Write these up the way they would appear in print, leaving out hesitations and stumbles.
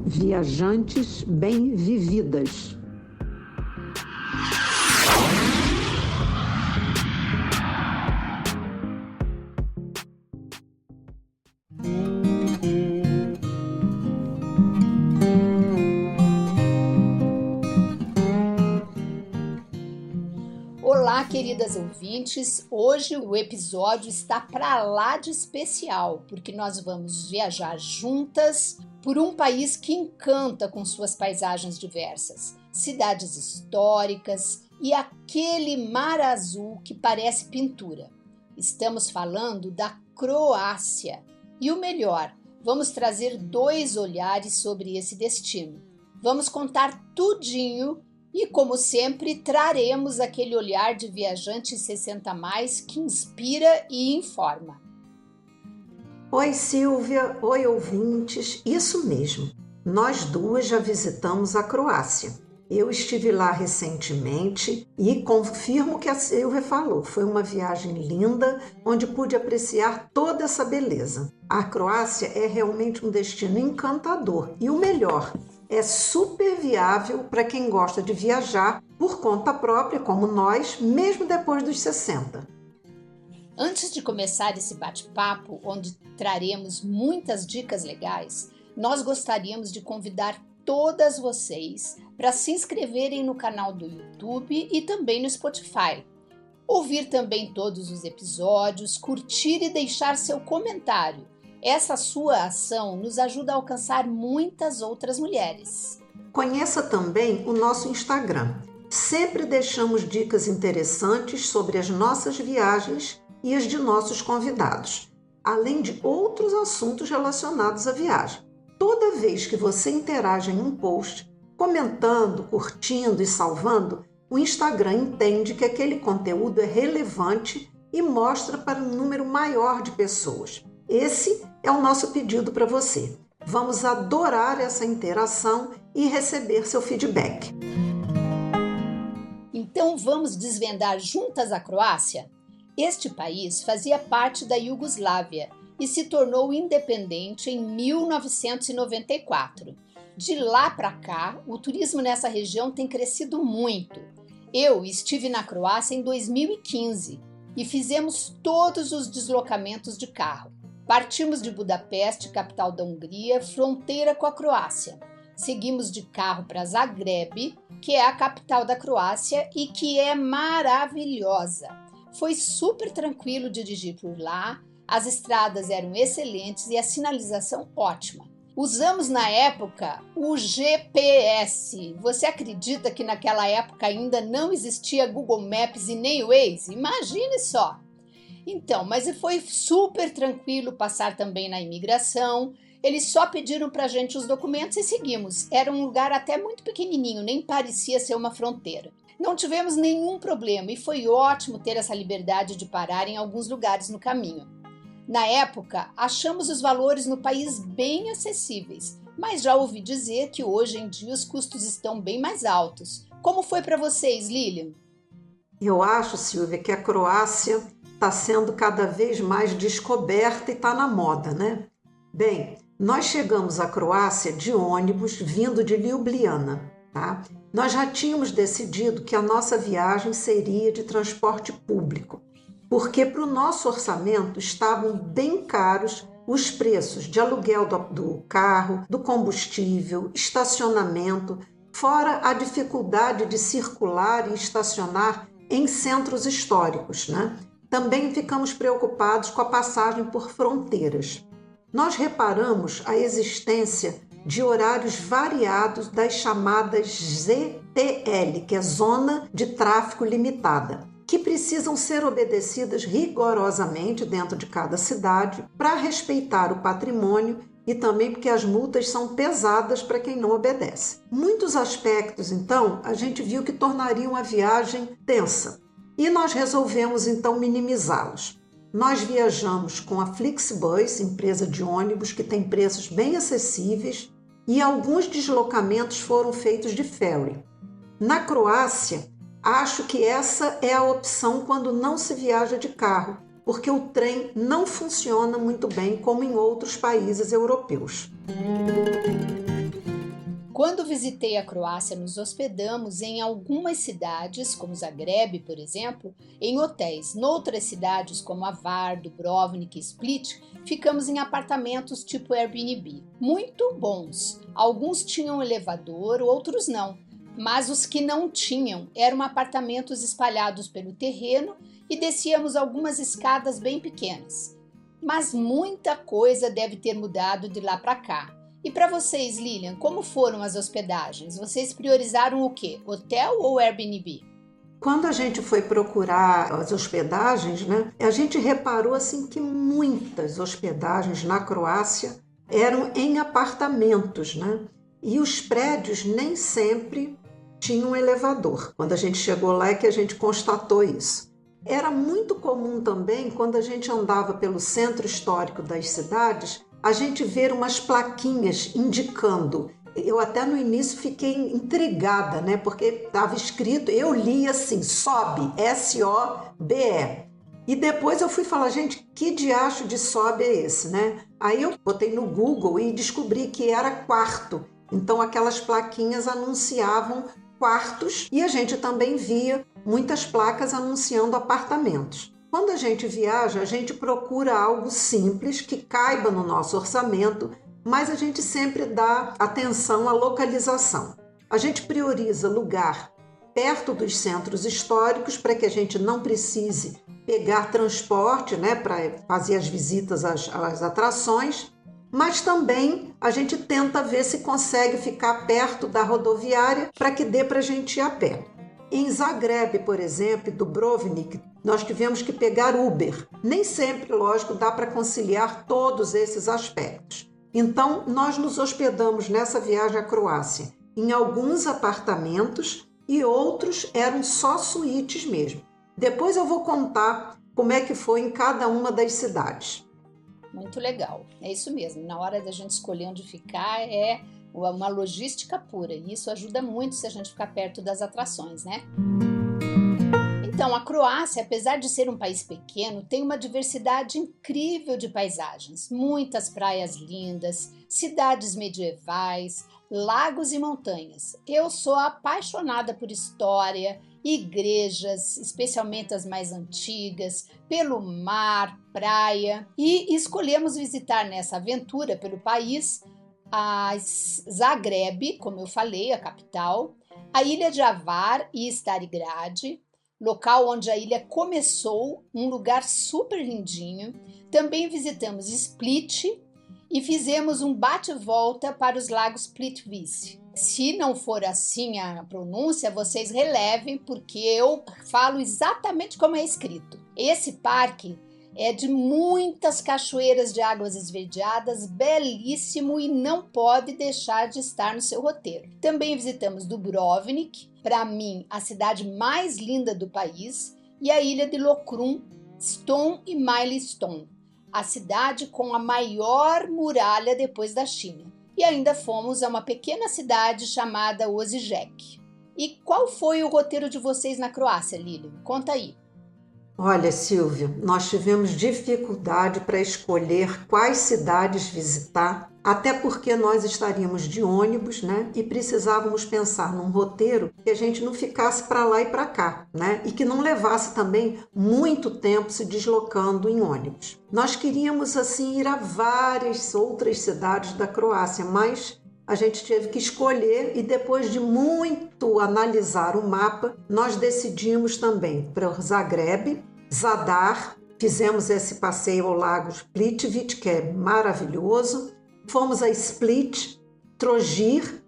Viajantes bem-vividas. Olá, queridas ouvintes! Hoje o episódio está para lá de especial, porque nós vamos viajar juntas por um país que encanta com suas paisagens diversas, cidades históricas e aquele mar azul que parece pintura. Estamos falando da Croácia. E o melhor, vamos trazer 2 olhares sobre esse destino. Vamos contar tudinho e, como sempre, traremos aquele olhar de viajante 60+, que inspira e informa. Oi, Silvia. Oi, ouvintes. Isso mesmo. Nós duas já visitamos a Croácia. Eu estive lá recentemente e confirmo o que a Silvia falou. Foi uma viagem linda, onde pude apreciar toda essa beleza. A Croácia é realmente um destino encantador. E o melhor, é super viável para quem gosta de viajar por conta própria, como nós, mesmo depois dos 60. Antes de começar esse bate-papo, onde traremos muitas dicas legais, nós gostaríamos de convidar todas vocês para se inscreverem no canal do YouTube e também no Spotify. Ouvir também todos os episódios, curtir e deixar seu comentário. Essa sua ação nos ajuda a alcançar muitas outras mulheres. Conheça também o nosso Instagram. Sempre deixamos dicas interessantes sobre as nossas viagens e as de nossos convidados, além de outros assuntos relacionados à viagem. Toda vez que você interage em um post, comentando, curtindo e salvando, o Instagram entende que aquele conteúdo é relevante e mostra para um número maior de pessoas. Esse é o nosso pedido para você. Vamos adorar essa interação e receber seu feedback. Então vamos desvendar juntas a Croácia? Este país fazia parte da Iugoslávia e se tornou independente em 1994. De lá para cá, o turismo nessa região tem crescido muito. Eu estive na Croácia em 2015 e fizemos todos os deslocamentos de carro. Partimos de Budapeste, capital da Hungria, fronteira com a Croácia. Seguimos de carro para Zagreb, que é a capital da Croácia e que é maravilhosa. Foi super tranquilo dirigir por lá, as estradas eram excelentes e a sinalização ótima. Usamos na época o GPS. Você acredita que naquela época ainda não existia Google Maps e nem Waze? Imagine só! Então, mas foi super tranquilo passar também na imigração. Eles só pediram pra gente os documentos e seguimos. Era um lugar até muito pequenininho, nem parecia ser uma fronteira. Não tivemos nenhum problema e foi ótimo ter essa liberdade de parar em alguns lugares no caminho. Na época, achamos os valores no país bem acessíveis, mas já ouvi dizer que hoje em dia os custos estão bem mais altos. Como foi para vocês, Lilian? Eu acho, Silvia, que a Croácia está sendo cada vez mais descoberta e está na moda, né? Bem, nós chegamos à Croácia de ônibus vindo de Ljubljana, tá? Nós já tínhamos decidido que a nossa viagem seria de transporte público, porque para o nosso orçamento estavam bem caros os preços de aluguel do carro, do combustível, estacionamento, fora a dificuldade de circular e estacionar em centros históricos, né? Também ficamos preocupados com a passagem por fronteiras. Nós reparamos a existência de horários variados das chamadas ZTL, que é Zona de Tráfego Limitada, que precisam ser obedecidas rigorosamente dentro de cada cidade para respeitar o patrimônio e também porque as multas são pesadas para quem não obedece. Muitos aspectos, então, a gente viu que tornariam a viagem tensa e nós resolvemos, então, minimizá-los. Nós viajamos com a Flixbus, empresa de ônibus que tem preços bem acessíveis, e alguns deslocamentos foram feitos de ferry. Na Croácia, Acho que essa é a opção quando não se viaja de carro, porque o trem não funciona muito bem como em outros países europeus. Quando visitei a Croácia, nos hospedamos em algumas cidades, como Zagreb, por exemplo, em hotéis. Noutras cidades, como Hvar, Dubrovnik e Split, ficamos em apartamentos tipo Airbnb. Muito bons. Alguns tinham elevador, outros não. Mas os que não tinham eram apartamentos espalhados pelo terreno e descíamos algumas escadas bem pequenas. Mas muita coisa deve ter mudado de lá para cá. E para vocês, Lilian, como foram as hospedagens? Vocês priorizaram o quê? Hotel ou Airbnb? Quando a gente foi procurar as hospedagens, né, a gente reparou assim que muitas hospedagens na Croácia eram em apartamentos, né? E os prédios nem sempre tinham um elevador. Quando a gente chegou lá é que a gente constatou isso. Era muito comum também, quando a gente andava pelo centro histórico das cidades, a gente ver umas plaquinhas indicando. Eu até no início fiquei intrigada, né? Porque estava escrito, eu li assim, SOBE, S-O-B-E. E depois eu fui falar, gente, que diacho de SOBE é esse, né? Aí eu botei no Google e descobri que era quarto. Então aquelas plaquinhas anunciavam quartos e a gente também via muitas placas anunciando apartamentos. Quando a gente viaja, a gente procura algo simples que caiba no nosso orçamento, mas a gente sempre dá atenção à localização. A gente prioriza lugar perto dos centros históricos para que a gente não precise pegar transporte, né, para fazer as visitas às atrações, mas também a gente tenta ver se consegue ficar perto da rodoviária para que dê para a gente ir a pé. Em Zagreb, por exemplo, Dubrovnik, nós tivemos que pegar Uber. Nem sempre, lógico, dá para conciliar todos esses aspectos. Então, nós nos hospedamos nessa viagem à Croácia em alguns apartamentos e outros eram só suítes mesmo. Depois eu vou contar como é que foi em cada uma das cidades. Muito legal. É isso mesmo. Na hora da gente escolher onde ficar, é uma logística pura. E isso ajuda muito se a gente ficar perto das atrações, né? Então, a Croácia, apesar de ser um país pequeno, tem uma diversidade incrível de paisagens. Muitas praias lindas, cidades medievais, lagos e montanhas. Eu sou apaixonada por história, igrejas, especialmente as mais antigas, pelo mar, praia, e escolhemos visitar nessa aventura pelo país a Zagreb, como eu falei, a capital, a ilha de Hvar e Starigrad, local onde a ilha começou, um lugar super lindinho. Também visitamos Split e fizemos um bate-volta para os lagos Plitvice. Se não for assim a pronúncia, vocês relevem, porque eu falo exatamente como é escrito. Esse parque é de muitas cachoeiras de águas esverdeadas, belíssimo e não pode deixar de estar no seu roteiro. Também visitamos Dubrovnik, para mim a cidade mais linda do país, e a ilha de Lokrum, Stone e Milestone, a cidade com a maior muralha depois da China. E ainda fomos a uma pequena cidade chamada Osijek. E qual foi o roteiro de vocês na Croácia, Lilian? Conta aí. Olha, Silvia, nós tivemos dificuldade para escolher quais cidades visitar, até porque nós estaríamos de ônibus, né? E precisávamos pensar num roteiro que a gente não ficasse para lá e para cá, né? E que não levasse também muito tempo se deslocando em ônibus. Nós queríamos, assim, ir a várias outras cidades da Croácia, mas a gente teve que escolher e depois de muito analisar o mapa, nós decidimos também para Zagreb, Zadar, fizemos esse passeio ao lago Plitvice, que é maravilhoso, fomos a Split, Trogir,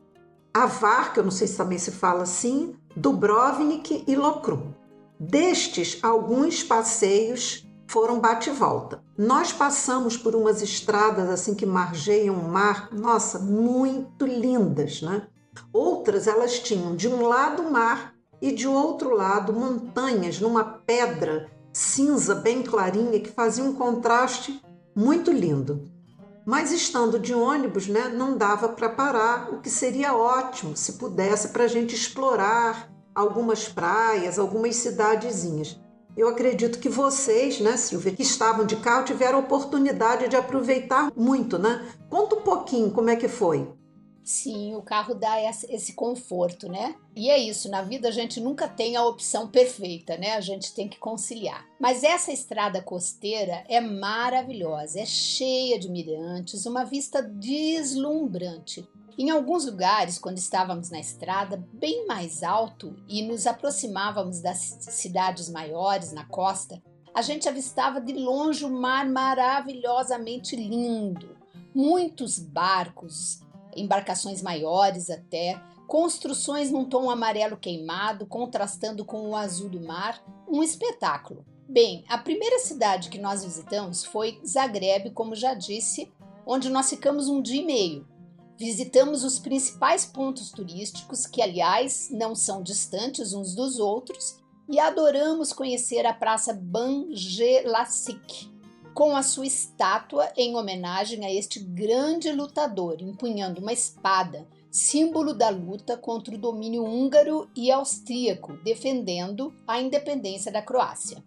Hvar, que eu não sei se também se fala assim, Dubrovnik e Lokrum. Destes, alguns passeios foram bate-volta. Nós passamos por umas estradas assim que margeiam o mar, nossa, muito lindas, né? Outras elas tinham de um lado o mar e de outro lado montanhas numa pedra cinza bem clarinha que fazia um contraste muito lindo. Mas estando de ônibus, né, não dava para parar, o que seria ótimo se pudesse para a gente explorar algumas praias, algumas cidadezinhas. Eu acredito que vocês, né, Silvia, que estavam de carro, tiveram a oportunidade de aproveitar muito, né? Conta um pouquinho como é que foi. Sim, o carro dá esse conforto, né? E é isso, na vida a gente nunca tem a opção perfeita, né? A gente tem que conciliar. Mas essa estrada costeira é maravilhosa, é cheia de mirantes, uma vista deslumbrante. Em alguns lugares, quando estávamos na estrada bem mais alto e nos aproximávamos das cidades maiores na costa, a gente avistava de longe o mar maravilhosamente lindo. Muitos barcos, embarcações maiores até, construções num tom amarelo queimado, contrastando com o azul do mar, um espetáculo. Bem, a primeira cidade que nós visitamos foi Zagreb, como já disse, onde nós ficamos um dia e meio. Visitamos os principais pontos turísticos, que aliás não são distantes uns dos outros, e adoramos conhecer a Praça Ban Jelačić, com a sua estátua em homenagem a este grande lutador, empunhando uma espada, símbolo da luta contra o domínio húngaro e austríaco, defendendo a independência da Croácia.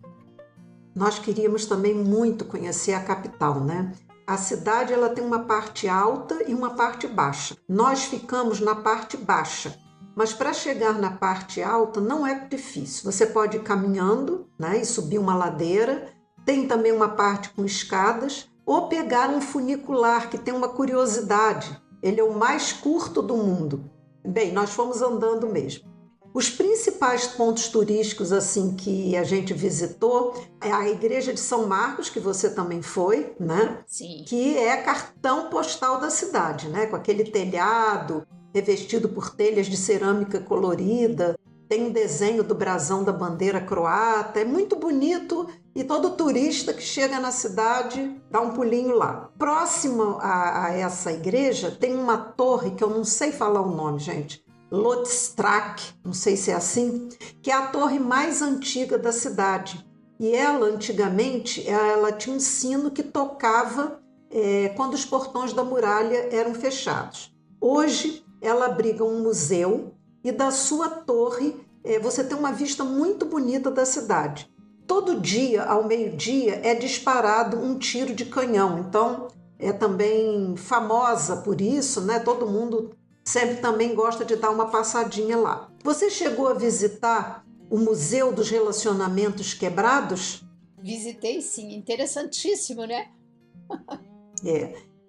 Nós queríamos também muito conhecer a capital, né? A cidade ela tem uma parte alta e uma parte baixa. Nós ficamos na parte baixa, mas para chegar na parte alta não é difícil. Você pode ir caminhando, né, e subir uma ladeira. Tem também uma parte com escadas, ou pegar um funicular, que tem uma curiosidade. Ele é o mais curto do mundo. Bem, nós fomos andando mesmo. Os principais pontos turísticos assim que a gente visitou é a Igreja de São Marcos, que você também foi, né? Sim. Que é cartão postal da cidade, né? Com aquele telhado revestido por telhas de cerâmica colorida. Tem um desenho do brasão da bandeira croata, é muito bonito e todo turista que chega na cidade dá um pulinho lá. Próximo a essa igreja tem uma torre que eu não sei falar o nome, gente, Lotstrak, não sei se é assim, que é a torre mais antiga da cidade. E ela, antigamente, ela tinha um sino que tocava quando os portões da muralha eram fechados. Hoje, ela abriga um museu e da sua torre você tem uma vista muito bonita da cidade. Todo dia, ao meio-dia, é disparado um tiro de canhão. Então, é também famosa por isso, né? Todo mundo sempre também gosta de dar uma passadinha lá. Você chegou a visitar o Museu dos Relacionamentos Quebrados? Visitei sim, interessantíssimo, né?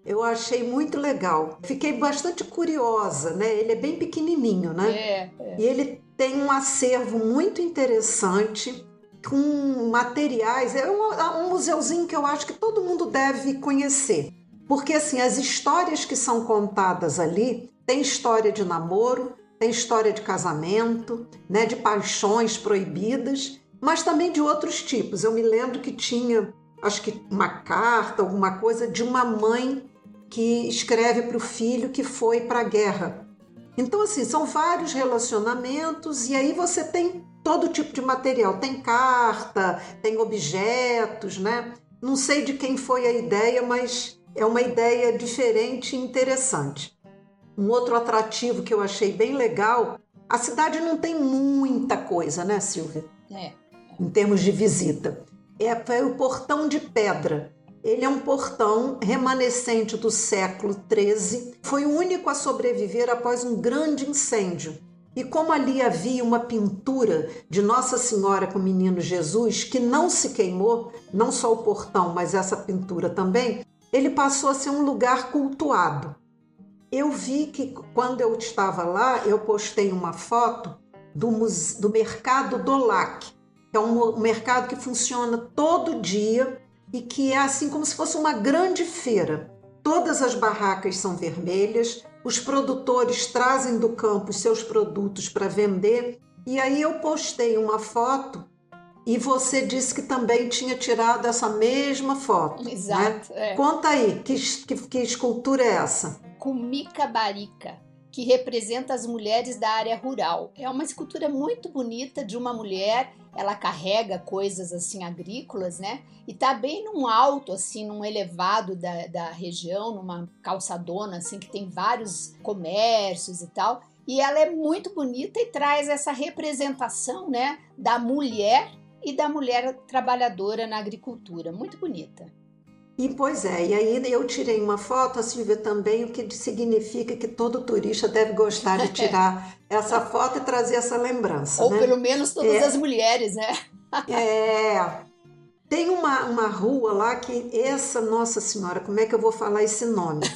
Eu achei muito legal. Fiquei bastante curiosa, né? Ele é bem pequenininho, né? E ele tem um acervo muito interessante com materiais. É um museuzinho que eu acho que todo mundo deve conhecer. Porque, assim, as histórias que são contadas ali, tem história de namoro, tem história de casamento, né? De paixões proibidas, mas também de outros tipos. Eu me lembro que tinha, acho que uma carta, alguma coisa de uma mãe que escreve para o filho que foi para a guerra. Então, assim, são vários relacionamentos e aí você tem todo tipo de material. Tem carta, tem objetos, né? Não sei de quem foi a ideia, mas é uma ideia diferente e interessante. Um outro atrativo que eu achei bem legal, a cidade não tem muita coisa, né, Silvia? Em termos de visita. Foi o Portão de Pedra. Ele é um portão remanescente do século XIII. Foi o único a sobreviver após um grande incêndio. E como ali havia uma pintura de Nossa Senhora com o Menino Jesus, que não se queimou, não só o portão, mas essa pintura também, ele passou a ser um lugar cultuado. Eu vi que quando eu estava lá, eu postei uma foto do mercado do Lac, que é um mercado que funciona todo dia e que é assim como se fosse uma grande feira. Todas as barracas são vermelhas, os produtores trazem do campo os seus produtos para vender, e aí eu postei uma foto e você disse que também tinha tirado essa mesma foto. Exato. Né? Conta aí, que escultura é essa? Kumica Barika, que representa as mulheres da área rural. É uma escultura muito bonita de uma mulher, ela carrega coisas assim agrícolas, né? E tá bem num alto, assim, num elevado da região, numa calçadona, assim, que tem vários comércios e tal. E ela é muito bonita e traz essa representação, né, da mulher e da mulher trabalhadora na agricultura. Muito bonita. E pois é, e aí eu tirei uma foto, a Silvia também, o que significa que todo turista deve gostar de tirar essa foto e trazer essa lembrança, Ou né? pelo menos todas as mulheres, né? Tem uma rua lá que essa, Nossa Senhora, como é que eu vou falar esse nome?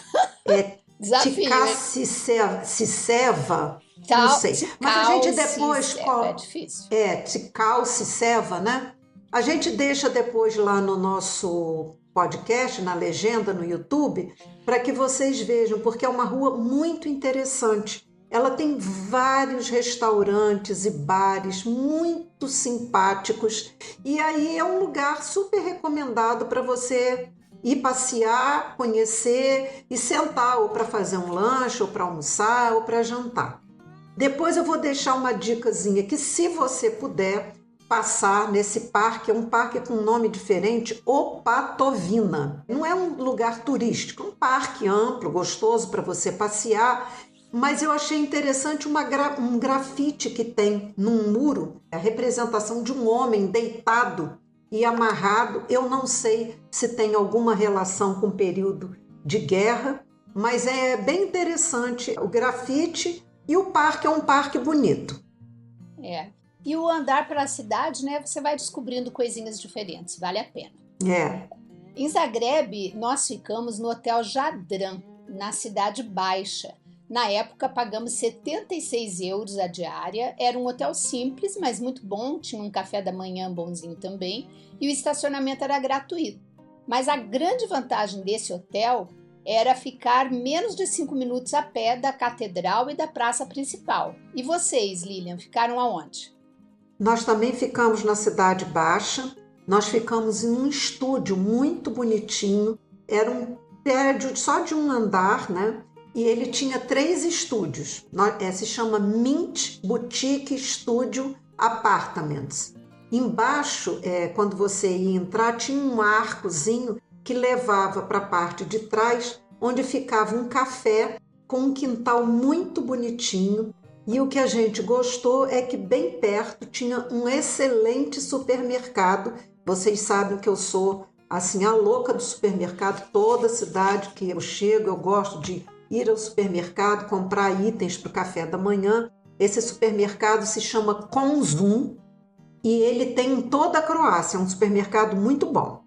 É Desafio, hein? Ticaciceva, não sei. Mas a gente depois... É difícil. Ticalciceva, né? A gente deixa depois lá no nosso podcast, na legenda, no YouTube, para que vocês vejam, porque é uma rua muito interessante. Ela tem vários restaurantes e bares muito simpáticos, e aí é um lugar super recomendado para você ir passear, conhecer e sentar, ou para fazer um lanche, ou para almoçar, ou para jantar. Depois eu vou deixar uma dicasinha que, se você puder passar nesse parque, é um parque com um nome diferente, Opatovina. Não é um lugar turístico, é um parque amplo, gostoso para você passear, mas eu achei interessante um grafite que tem num muro, a representação de um homem deitado e amarrado. Eu não sei se tem alguma relação com o período de guerra, mas é bem interessante o grafite, e o parque é um parque bonito. E o andar pela cidade, né, você vai descobrindo coisinhas diferentes, vale a pena. Em Zagreb, nós ficamos no Hotel Jadran, na Cidade Baixa. Na época, pagamos 76 euros a diária. Era um hotel simples, mas muito bom. Tinha um café da manhã bonzinho também. E o estacionamento era gratuito. Mas a grande vantagem desse hotel era ficar menos de 5 minutos a pé da catedral e da praça principal. E vocês, Lilian, ficaram aonde? Nós também ficamos na Cidade Baixa. Nós ficamos em um estúdio muito bonitinho. Era um prédio só de um andar, né? E ele tinha 3 estúdios. Se chama Mint Boutique Studio Apartments. Embaixo, quando você ia entrar, tinha um arcozinho que levava para a parte de trás, onde ficava um café com um quintal muito bonitinho. E o que a gente gostou é que bem perto tinha um excelente supermercado. Vocês sabem que eu sou assim a louca do supermercado. Toda cidade que eu chego, eu gosto de ir ao supermercado, comprar itens para o café da manhã. Esse supermercado se chama Konzum e ele tem em toda a Croácia. É um supermercado muito bom.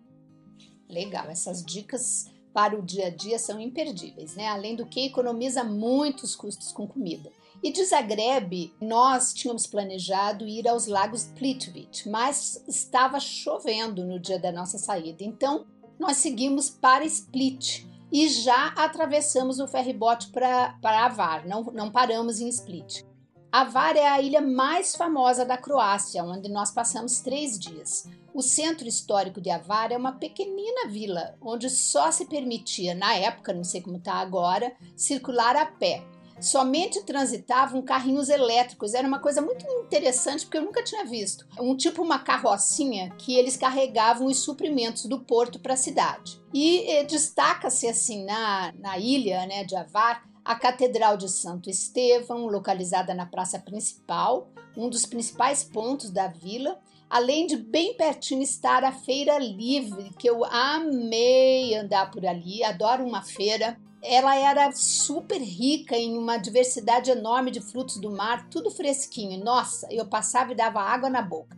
Legal, essas dicas para o dia a dia são imperdíveis, né? Além do que economiza muitos custos com comida. E de Zagreb, nós tínhamos planejado ir aos Lagos Plitvice, mas estava chovendo no dia da nossa saída. Então, nós seguimos para Split e já atravessamos o ferry-boat para Hvar, não paramos em Split. Hvar é a ilha mais famosa da Croácia, onde nós passamos 3 dias. O centro histórico de Hvar é uma pequenina vila, onde só se permitia, na época, não sei como está agora, circular a pé. Somente transitavam carrinhos elétricos. Era uma coisa muito interessante, porque eu nunca tinha visto. Uma carrocinha que eles carregavam os suprimentos do porto para a cidade. E destaca-se assim na ilha, né, de Hvar, a Catedral de Santo Estevão, localizada na praça principal, um dos principais pontos da vila, além de bem pertinho estar a Feira Livre, que eu amei andar por ali, adoro uma feira. Ela era super rica em uma diversidade enorme de frutos do mar, tudo fresquinho. Nossa, eu passava e dava água na boca.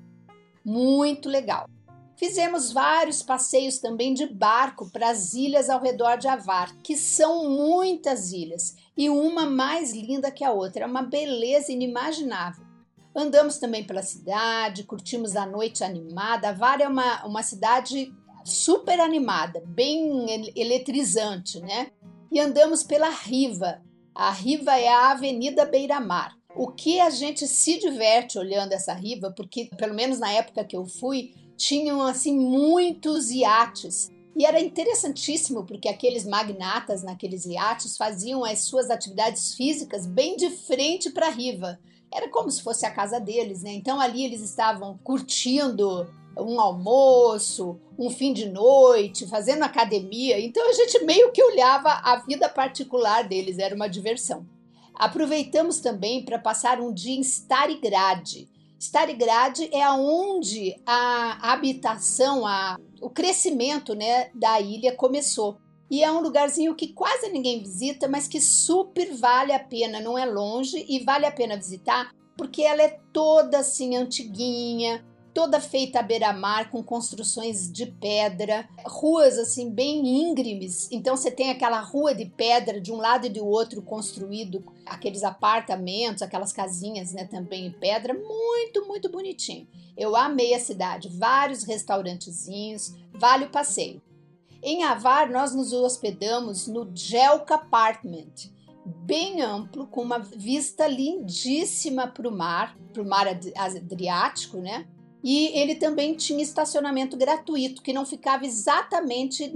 Muito legal. Fizemos vários passeios também de barco para as ilhas ao redor de Hvar, que são muitas ilhas, e uma mais linda que a outra. É uma beleza inimaginável. Andamos também pela cidade, curtimos a noite animada. Hvar é uma cidade super animada, bem eletrizante, né? E andamos pela Riva. A Riva é a Avenida Beira-Mar. O que a gente se diverte olhando essa riva, porque pelo menos na época que eu fui, tinham assim muitos iates. E era interessantíssimo, porque aqueles magnatas naqueles iates faziam as suas atividades físicas bem de frente para a riva. Era como se fosse a casa deles, né? Então ali eles estavam curtindo um almoço, um fim de noite, fazendo academia. Então a gente meio que olhava a vida particular deles, era uma diversão. Aproveitamos também para passar um dia em Stari Grad. Stari Grad é onde a habitação, o crescimento, né, da ilha começou. E é um lugarzinho que quase ninguém visita, mas que super vale a pena, não é longe e vale a pena visitar, porque ela é toda assim antiguinha, toda feita à beira-mar, com construções de pedra, ruas assim bem íngremes. Então você tem aquela rua de pedra de um lado e do outro construído, aqueles apartamentos, aquelas casinhas, né, também em pedra, muito, muito bonitinho. Eu amei a cidade, vários restaurantezinhos, vale o passeio. Em Hvar, nós nos hospedamos no Jelka Apartment, bem amplo, com uma vista lindíssima para o mar Adriático, né? E ele também tinha estacionamento gratuito, que não ficava exatamente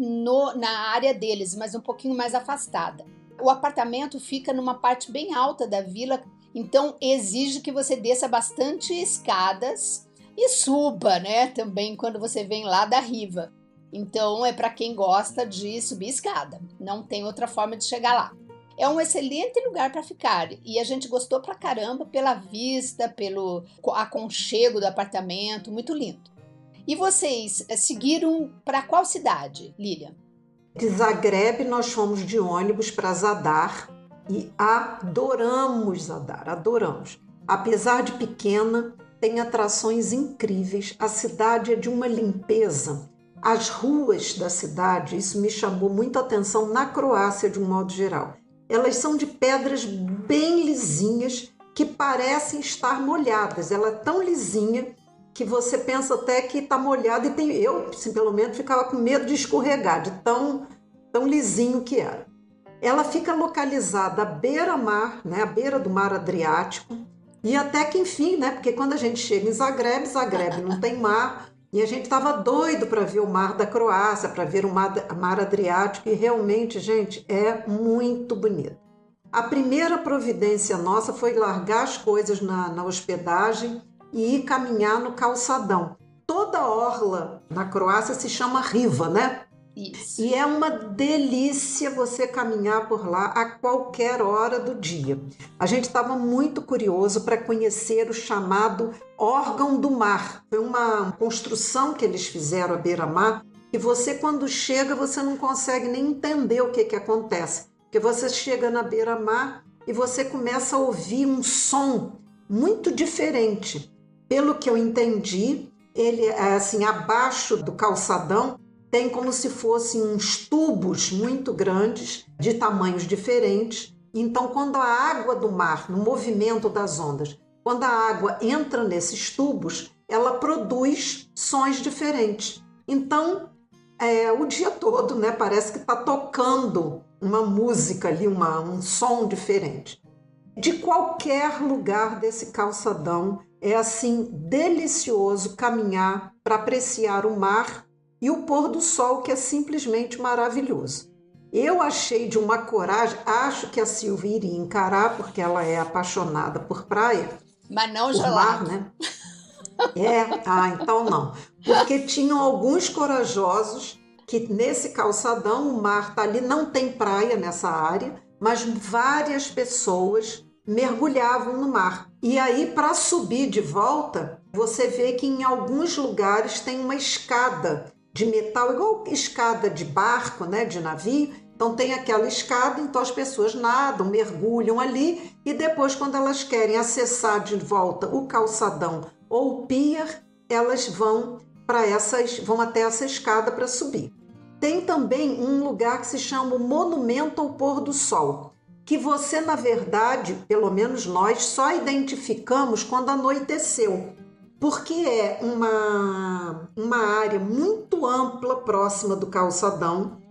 na área deles, mas um pouquinho mais afastada. O apartamento fica numa parte bem alta da vila, então exige que você desça bastante escadas e suba, né? Também quando você vem lá da Riva. Então é para quem gosta de subir escada, não tem outra forma de chegar lá. É um excelente lugar para ficar e a gente gostou pra caramba pela vista, pelo aconchego do apartamento, muito lindo. E vocês seguiram para qual cidade, Lilian? De Zagreb nós fomos de ônibus para Zadar e adoramos Zadar, adoramos. Apesar de pequena, tem atrações incríveis, a cidade é de uma limpeza. As ruas da cidade, isso me chamou muita atenção na Croácia de um modo geral. Elas são de pedras bem lisinhas que parecem estar molhadas. Ela é tão lisinha que você pensa até que está molhada e eu, pelo menos, ficava com medo de escorregar, de tão lisinho que era. Ela fica localizada à beira-mar, né, à beira do mar Adriático, e até que enfim, né, porque quando a gente chega em Zagreb não tem mar, e a gente estava doido para ver o mar da Croácia, para ver o mar Adriático, e realmente, gente, é muito bonito. A primeira providência nossa foi largar as coisas na hospedagem e ir caminhar no calçadão. Toda orla na Croácia se chama Riva, né? Isso. E é uma delícia você caminhar por lá a qualquer hora do dia. A gente estava muito curioso para conhecer o chamado órgão do mar. Foi uma construção que eles fizeram à beira-mar e você, quando chega, você não consegue nem entender o que acontece. Porque você chega na beira-mar e você começa a ouvir um som muito diferente. Pelo que eu entendi, ele é assim, abaixo do calçadão, tem como se fossem uns tubos muito grandes, de tamanhos diferentes. Então, quando a água do mar, no movimento das ondas, quando a água entra nesses tubos, ela produz sons diferentes. Então, o dia todo, né, parece que está tocando uma música ali, um som diferente. De qualquer lugar desse calçadão, é assim delicioso caminhar para apreciar o mar e o pôr do sol, que é simplesmente maravilhoso. Eu achei de uma coragem, acho que a Silvia iria encarar, porque ela é apaixonada por praia. Mas não por gelado. Mar, né? Então não. Porque tinham alguns corajosos que nesse calçadão, o mar está ali, não tem praia nessa área, mas várias pessoas mergulhavam no mar. E aí, para subir de volta, você vê que em alguns lugares tem uma escada de metal, igual escada de barco, né, de navio. Então tem aquela escada, então as pessoas nadam, mergulham ali e depois, quando elas querem acessar de volta o calçadão ou o pier, elas vão até essa escada para subir. Tem também um lugar que se chama o Monumento ao Pôr do Sol, que você, na verdade, pelo menos nós, só identificamos quando anoiteceu. Porque é uma área muito ampla próxima do calçadão,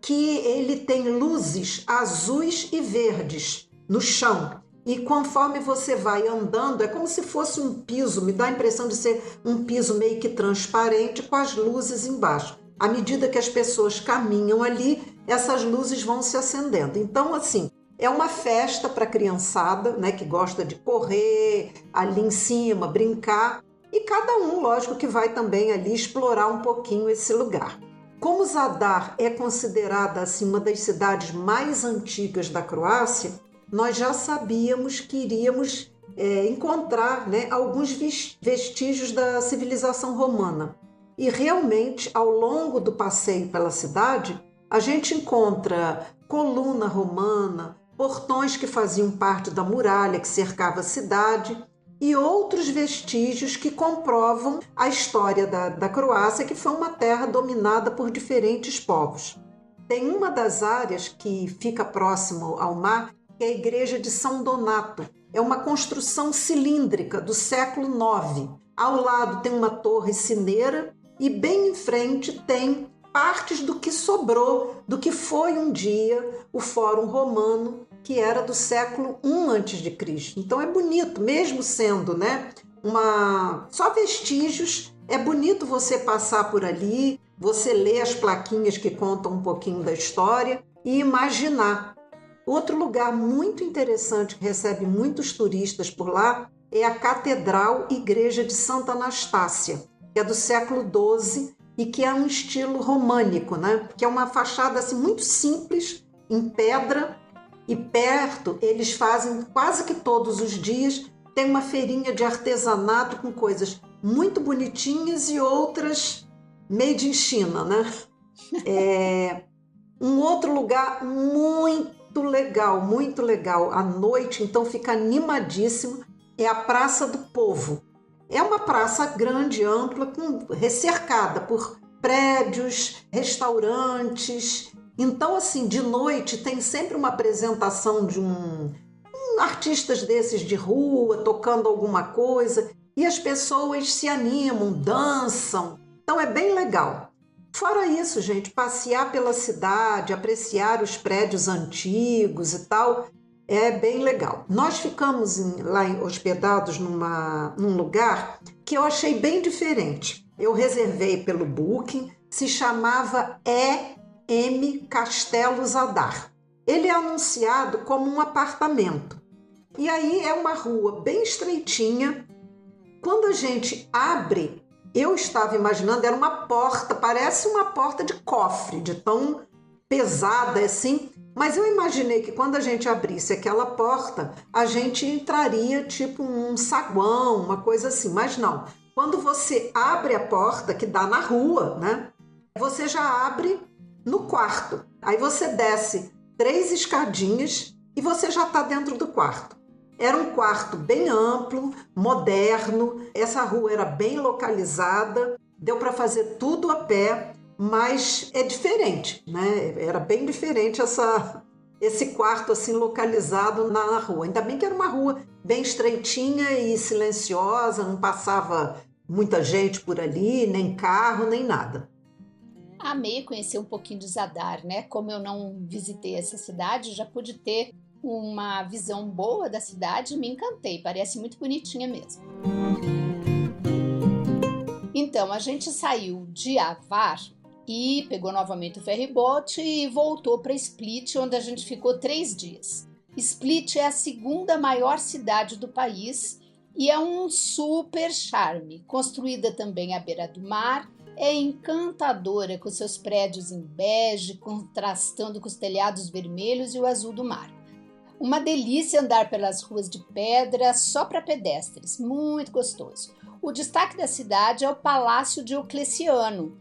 que ele tem luzes azuis e verdes no chão. E conforme você vai andando, é como se fosse um piso, me dá a impressão de ser um piso meio que transparente com as luzes embaixo. À medida que as pessoas caminham ali, essas luzes vão se acendendo. Então, assim, é uma festa para a criançada, né, que gosta de correr ali em cima, brincar. E cada um, lógico, que vai também ali explorar um pouquinho esse lugar. Como Zadar é considerada assim, uma das cidades mais antigas da Croácia, nós já sabíamos que iríamos encontrar, né, alguns vestígios da civilização romana. E realmente, ao longo do passeio pela cidade, a gente encontra coluna romana, portões que faziam parte da muralha que cercava a cidade e outros vestígios que comprovam a história da Croácia, que foi uma terra dominada por diferentes povos. Tem uma das áreas que fica próximo ao mar, que é a Igreja de São Donato. É uma construção cilíndrica do século IX. Ao lado tem uma torre sineira e bem em frente tem partes do que sobrou, do que foi um dia o Fórum Romano, que era do século I a.C. Então é bonito, mesmo sendo, né, só vestígios, é bonito você passar por ali, você ler as plaquinhas que contam um pouquinho da história e imaginar. Outro lugar muito interessante que recebe muitos turistas por lá é a Catedral Igreja de Santa Anastácia, que é do século XII e que é um estilo românico, né? Que é uma fachada assim, muito simples, em pedra, e perto eles fazem quase que todos os dias, tem uma feirinha de artesanato com coisas muito bonitinhas e outras made in China, né? Um outro lugar muito legal, à noite, então fica animadíssimo, é a Praça do Povo. É uma praça grande, ampla, cercada por prédios, restaurantes. Então, assim, de noite tem sempre uma apresentação de artistas desses de rua, tocando alguma coisa, e as pessoas se animam, dançam. Então é bem legal. Fora isso, gente, passear pela cidade, apreciar os prédios antigos e tal, é bem legal. Nós ficamos lá hospedados num lugar que eu achei bem diferente. Eu reservei pelo Booking, se chamava E.M. Castelo Zadar. Ele é anunciado como um apartamento. E aí é uma rua bem estreitinha. Quando a gente abre, eu estava imaginando, era uma porta, parece uma porta de cofre, de tão pesada assim. Mas eu imaginei que quando a gente abrisse aquela porta, a gente entraria tipo um saguão, uma coisa assim. Mas não. Quando você abre a porta, que dá na rua, né? Você já abre no quarto. Aí você desce 3 escadinhas e você já está dentro do quarto. Era um quarto bem amplo, moderno. Essa rua era bem localizada. Deu para fazer tudo a pé. Mas é diferente, né? Era bem diferente esse quarto assim localizado na rua. Ainda bem que era uma rua bem estreitinha e silenciosa, não passava muita gente por ali, nem carro, nem nada. Amei conhecer um pouquinho de Zadar, né? Como eu não visitei essa cidade, já pude ter uma visão boa da cidade e me encantei, parece muito bonitinha mesmo. Então, a gente saiu de Avar e pegou novamente o ferryboat e voltou para Split, onde a gente ficou 3 dias. Split é a segunda maior cidade do país e é um super charme, construída também à beira do mar, é encantadora com seus prédios em bege, contrastando com os telhados vermelhos e o azul do mar. Uma delícia andar pelas ruas de pedra só para pedestres, muito gostoso. O destaque da cidade é o Palácio Diocleciano,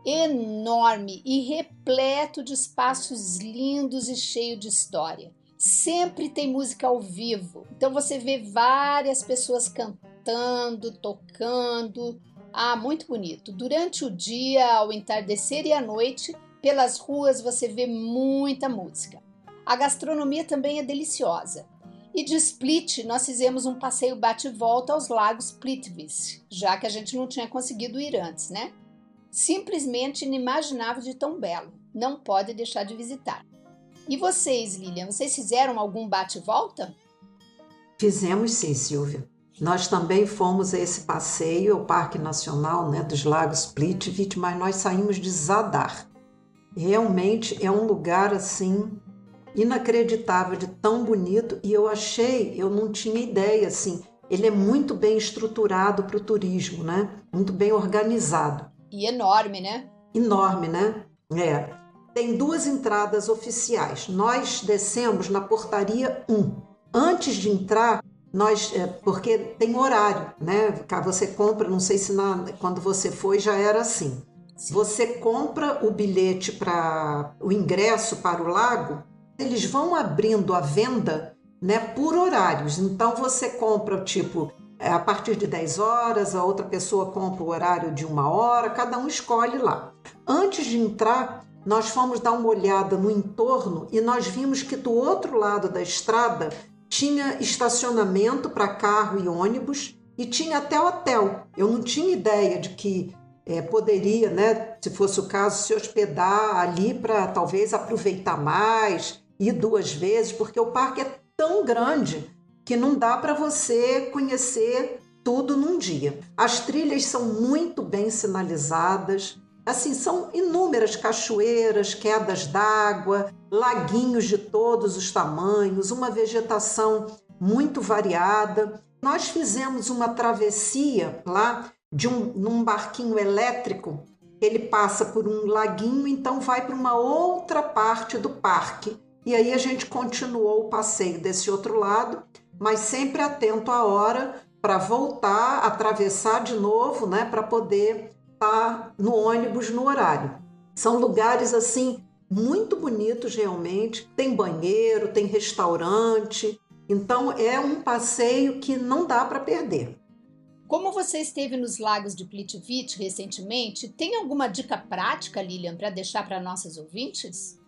enorme e repleto de espaços lindos e cheio de história. Sempre tem música ao vivo, então você vê várias pessoas cantando, tocando. Muito bonito. Durante o dia, ao entardecer e à noite, pelas ruas você vê muita música. A gastronomia também é deliciosa. E de Split, nós fizemos um passeio bate-volta aos lagos Plitvice, já que a gente não tinha conseguido ir antes, né? Simplesmente inimaginável de tão belo. Não pode deixar de visitar. E vocês, Lilian, vocês fizeram algum bate-volta? Fizemos sim, Silvia. Nós também fomos a esse passeio ao Parque Nacional, né, dos Lagos Plitvice, mas nós saímos de Zadar. Realmente é um lugar assim inacreditável, de tão bonito, e eu não tinha ideia, assim, ele é muito bem estruturado para o turismo, né? Muito bem organizado. E enorme, né? Enorme, né? tem 2 entradas oficiais. Nós descemos na portaria 1. Antes de entrar, porque tem horário, né? Você compra, não sei se quando você foi já era assim. Sim. Você compra o bilhete para o ingresso para o lago, eles vão abrindo a venda, né, por horários. Então você compra tipo a partir de 10 horas, a outra pessoa compra o horário de 1 hora, cada um escolhe lá. Antes de entrar, nós fomos dar uma olhada no entorno e nós vimos que do outro lado da estrada tinha estacionamento para carro e ônibus e tinha até hotel. Eu não tinha ideia de que poderia, né, se fosse o caso, se hospedar ali para talvez aproveitar mais, ir 2 vezes, porque o parque é tão grande que não dá para você conhecer tudo num dia. As trilhas são muito bem sinalizadas, assim, são inúmeras cachoeiras, quedas d'água, laguinhos de todos os tamanhos, uma vegetação muito variada. Nós fizemos uma travessia lá num barquinho elétrico, ele passa por um laguinho, então vai para uma outra parte do parque. E aí a gente continuou o passeio desse outro lado, mas sempre atento à hora para voltar, atravessar de novo, né, para poder estar no ônibus no horário. São lugares assim muito bonitos realmente, tem banheiro, tem restaurante, então é um passeio que não dá para perder. Como você esteve nos lagos de Plitvice recentemente, tem alguma dica prática, Lilian, para deixar para nossos ouvintes?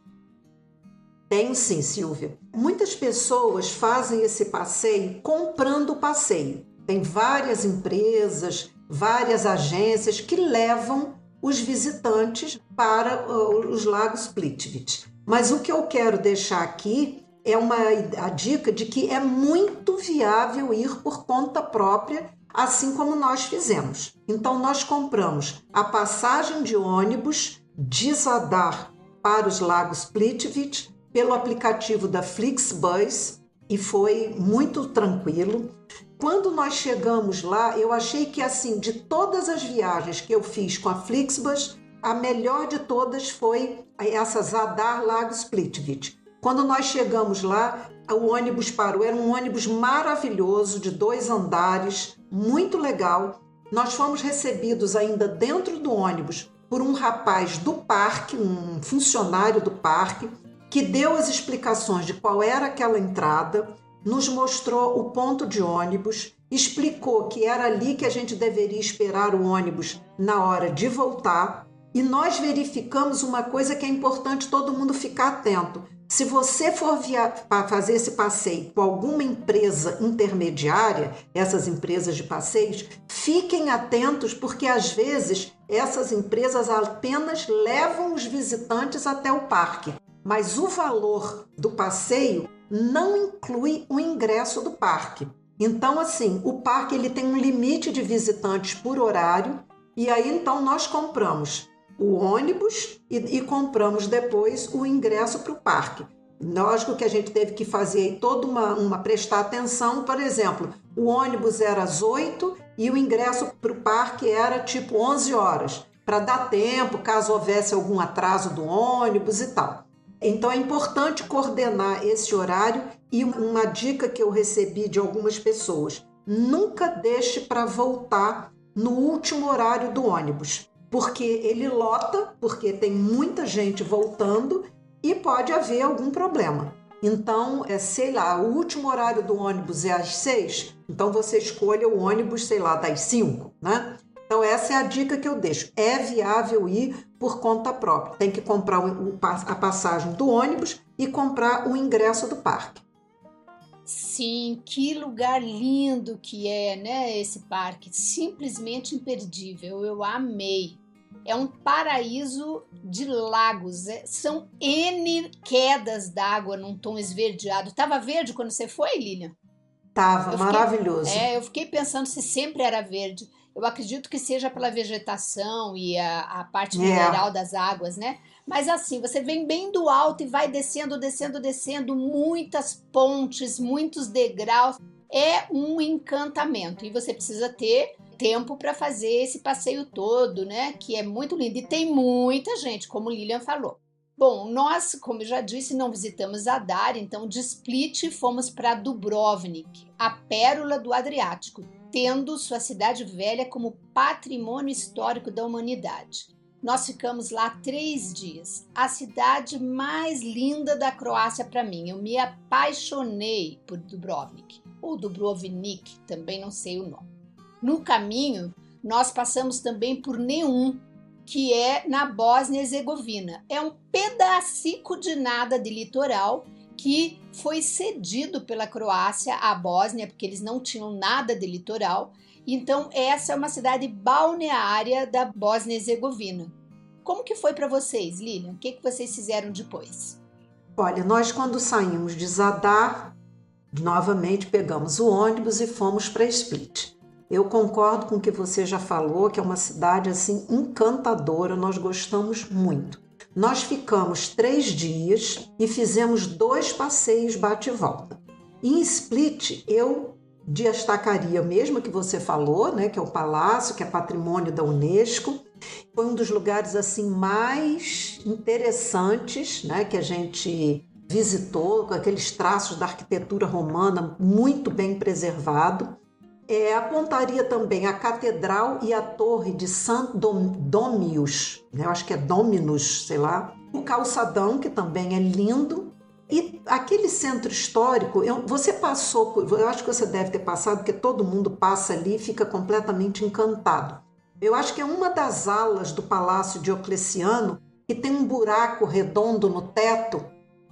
Tem sim, Silvia. Muitas pessoas fazem esse passeio comprando o passeio. Tem várias empresas, várias agências que levam os visitantes para os lagos Plitvice. Mas o que eu quero deixar aqui é a dica de que é muito viável ir por conta própria, assim como nós fizemos. Então, nós compramos a passagem de ônibus de Zadar para os lagos Plitvice pelo aplicativo da Flixbus e foi muito tranquilo. Quando nós chegamos lá, eu achei que, assim, de todas as viagens que eu fiz com a Flixbus, a melhor de todas foi essa Zadar Lagos Plitvice. Quando nós chegamos lá, o ônibus parou, era um ônibus maravilhoso, de 2 andares, muito legal. Nós fomos recebidos ainda dentro do ônibus por um rapaz do parque, um funcionário do parque, que deu as explicações de qual era aquela entrada, nos mostrou o ponto de ônibus, explicou que era ali que a gente deveria esperar o ônibus na hora de voltar, e nós verificamos uma coisa que é importante todo mundo ficar atento. Se você for fazer esse passeio com alguma empresa intermediária, essas empresas de passeios, fiquem atentos, porque às vezes essas empresas apenas levam os visitantes até o parque, mas o valor do passeio não inclui o ingresso do parque. Então, assim, o parque ele tem um limite de visitantes por horário, e aí então nós compramos o ônibus e compramos depois o ingresso para o parque. Lógico que a gente teve que fazer toda prestar atenção, por exemplo, o ônibus era às 8 e o ingresso para o parque era tipo 11 horas, para dar tempo, caso houvesse algum atraso do ônibus e tal. Então é importante coordenar esse horário, e uma dica que eu recebi de algumas pessoas: nunca deixe para voltar no último horário do ônibus, porque ele lota, porque tem muita gente voltando e pode haver algum problema. Então, sei lá, o último horário do ônibus é às 6, então você escolha o ônibus, sei lá, das 5, né? Então, essa é a dica que eu deixo. É viável ir por conta própria. Tem que comprar a passagem do ônibus e comprar o ingresso do parque. Sim, que lugar lindo que é, né, esse parque. Simplesmente imperdível. Eu amei. É um paraíso de lagos. São N quedas d'água num tom esverdeado. Tava verde quando você foi, Lilian? Tava maravilhoso. Eu fiquei pensando se sempre era verde. Eu acredito que seja pela vegetação e a parte mineral das águas, né? Mas assim, você vem bem do alto e vai descendo, descendo, descendo, muitas pontes, muitos degraus. É um encantamento. E você precisa ter tempo para fazer esse passeio todo, né? Que é muito lindo. E tem muita gente, como Lilian falou. Bom, nós, como eu já disse, não visitamos Zadar, então de Split fomos para Dubrovnik, a pérola do Adriático, tendo sua cidade velha como patrimônio histórico da humanidade. Nós ficamos lá 3 dias. A cidade mais linda da Croácia para mim. Eu me apaixonei por Dubrovnik, ou Dubrovnik, também não sei o nome. No caminho, nós passamos também por Neum, que é na Bósnia e Herzegovina. É um pedacico de nada de litoral que foi cedido pela Croácia à Bósnia, porque eles não tinham nada de litoral. Então, essa é uma cidade balneária da Bósnia e Herzegovina. Como que foi para vocês, Lilian? O que vocês fizeram depois? Olha, nós quando saímos de Zadar, novamente pegamos o ônibus e fomos para Split. Eu concordo com o que você já falou, que é uma cidade assim encantadora, nós gostamos muito. Nós ficamos 3 dias e fizemos 2 passeios bate e volta. Em Split, eu destacaria mesmo que você falou, né, que é o palácio, que é patrimônio da Unesco. Foi um dos lugares assim mais interessantes, né, que a gente visitou, com aqueles traços da arquitetura romana muito bem preservado. Apontaria também a catedral e a torre de Sant Domius, né? Eu acho que é Dominus, sei lá. O calçadão, que também é lindo. E aquele centro histórico, você passou por... Eu acho que você deve ter passado, porque todo mundo passa ali e fica completamente encantado. Eu acho que é uma das alas do Palácio Diocleciano que tem um buraco redondo no teto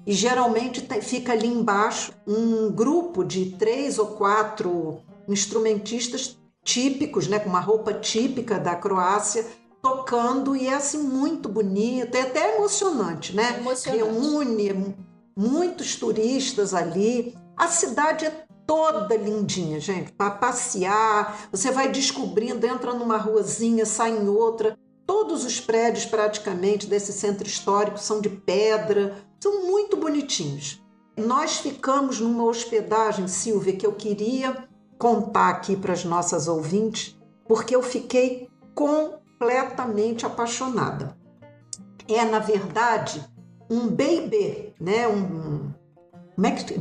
e geralmente fica ali embaixo um grupo de 3 ou 4 instrumentistas típicos, né, com uma roupa típica da Croácia, tocando, e é assim muito bonito, é até emocionante, né? Reúne muitos turistas ali. A cidade é toda lindinha, gente, para passear, você vai descobrindo, entra numa ruazinha, sai em outra. Todos os prédios praticamente desse centro histórico são de pedra, são muito bonitinhos. Nós ficamos numa hospedagem, Silvia, que eu queria contar aqui para as nossas ouvintes, porque eu fiquei completamente apaixonada. É, na verdade, um B&B, né? Bed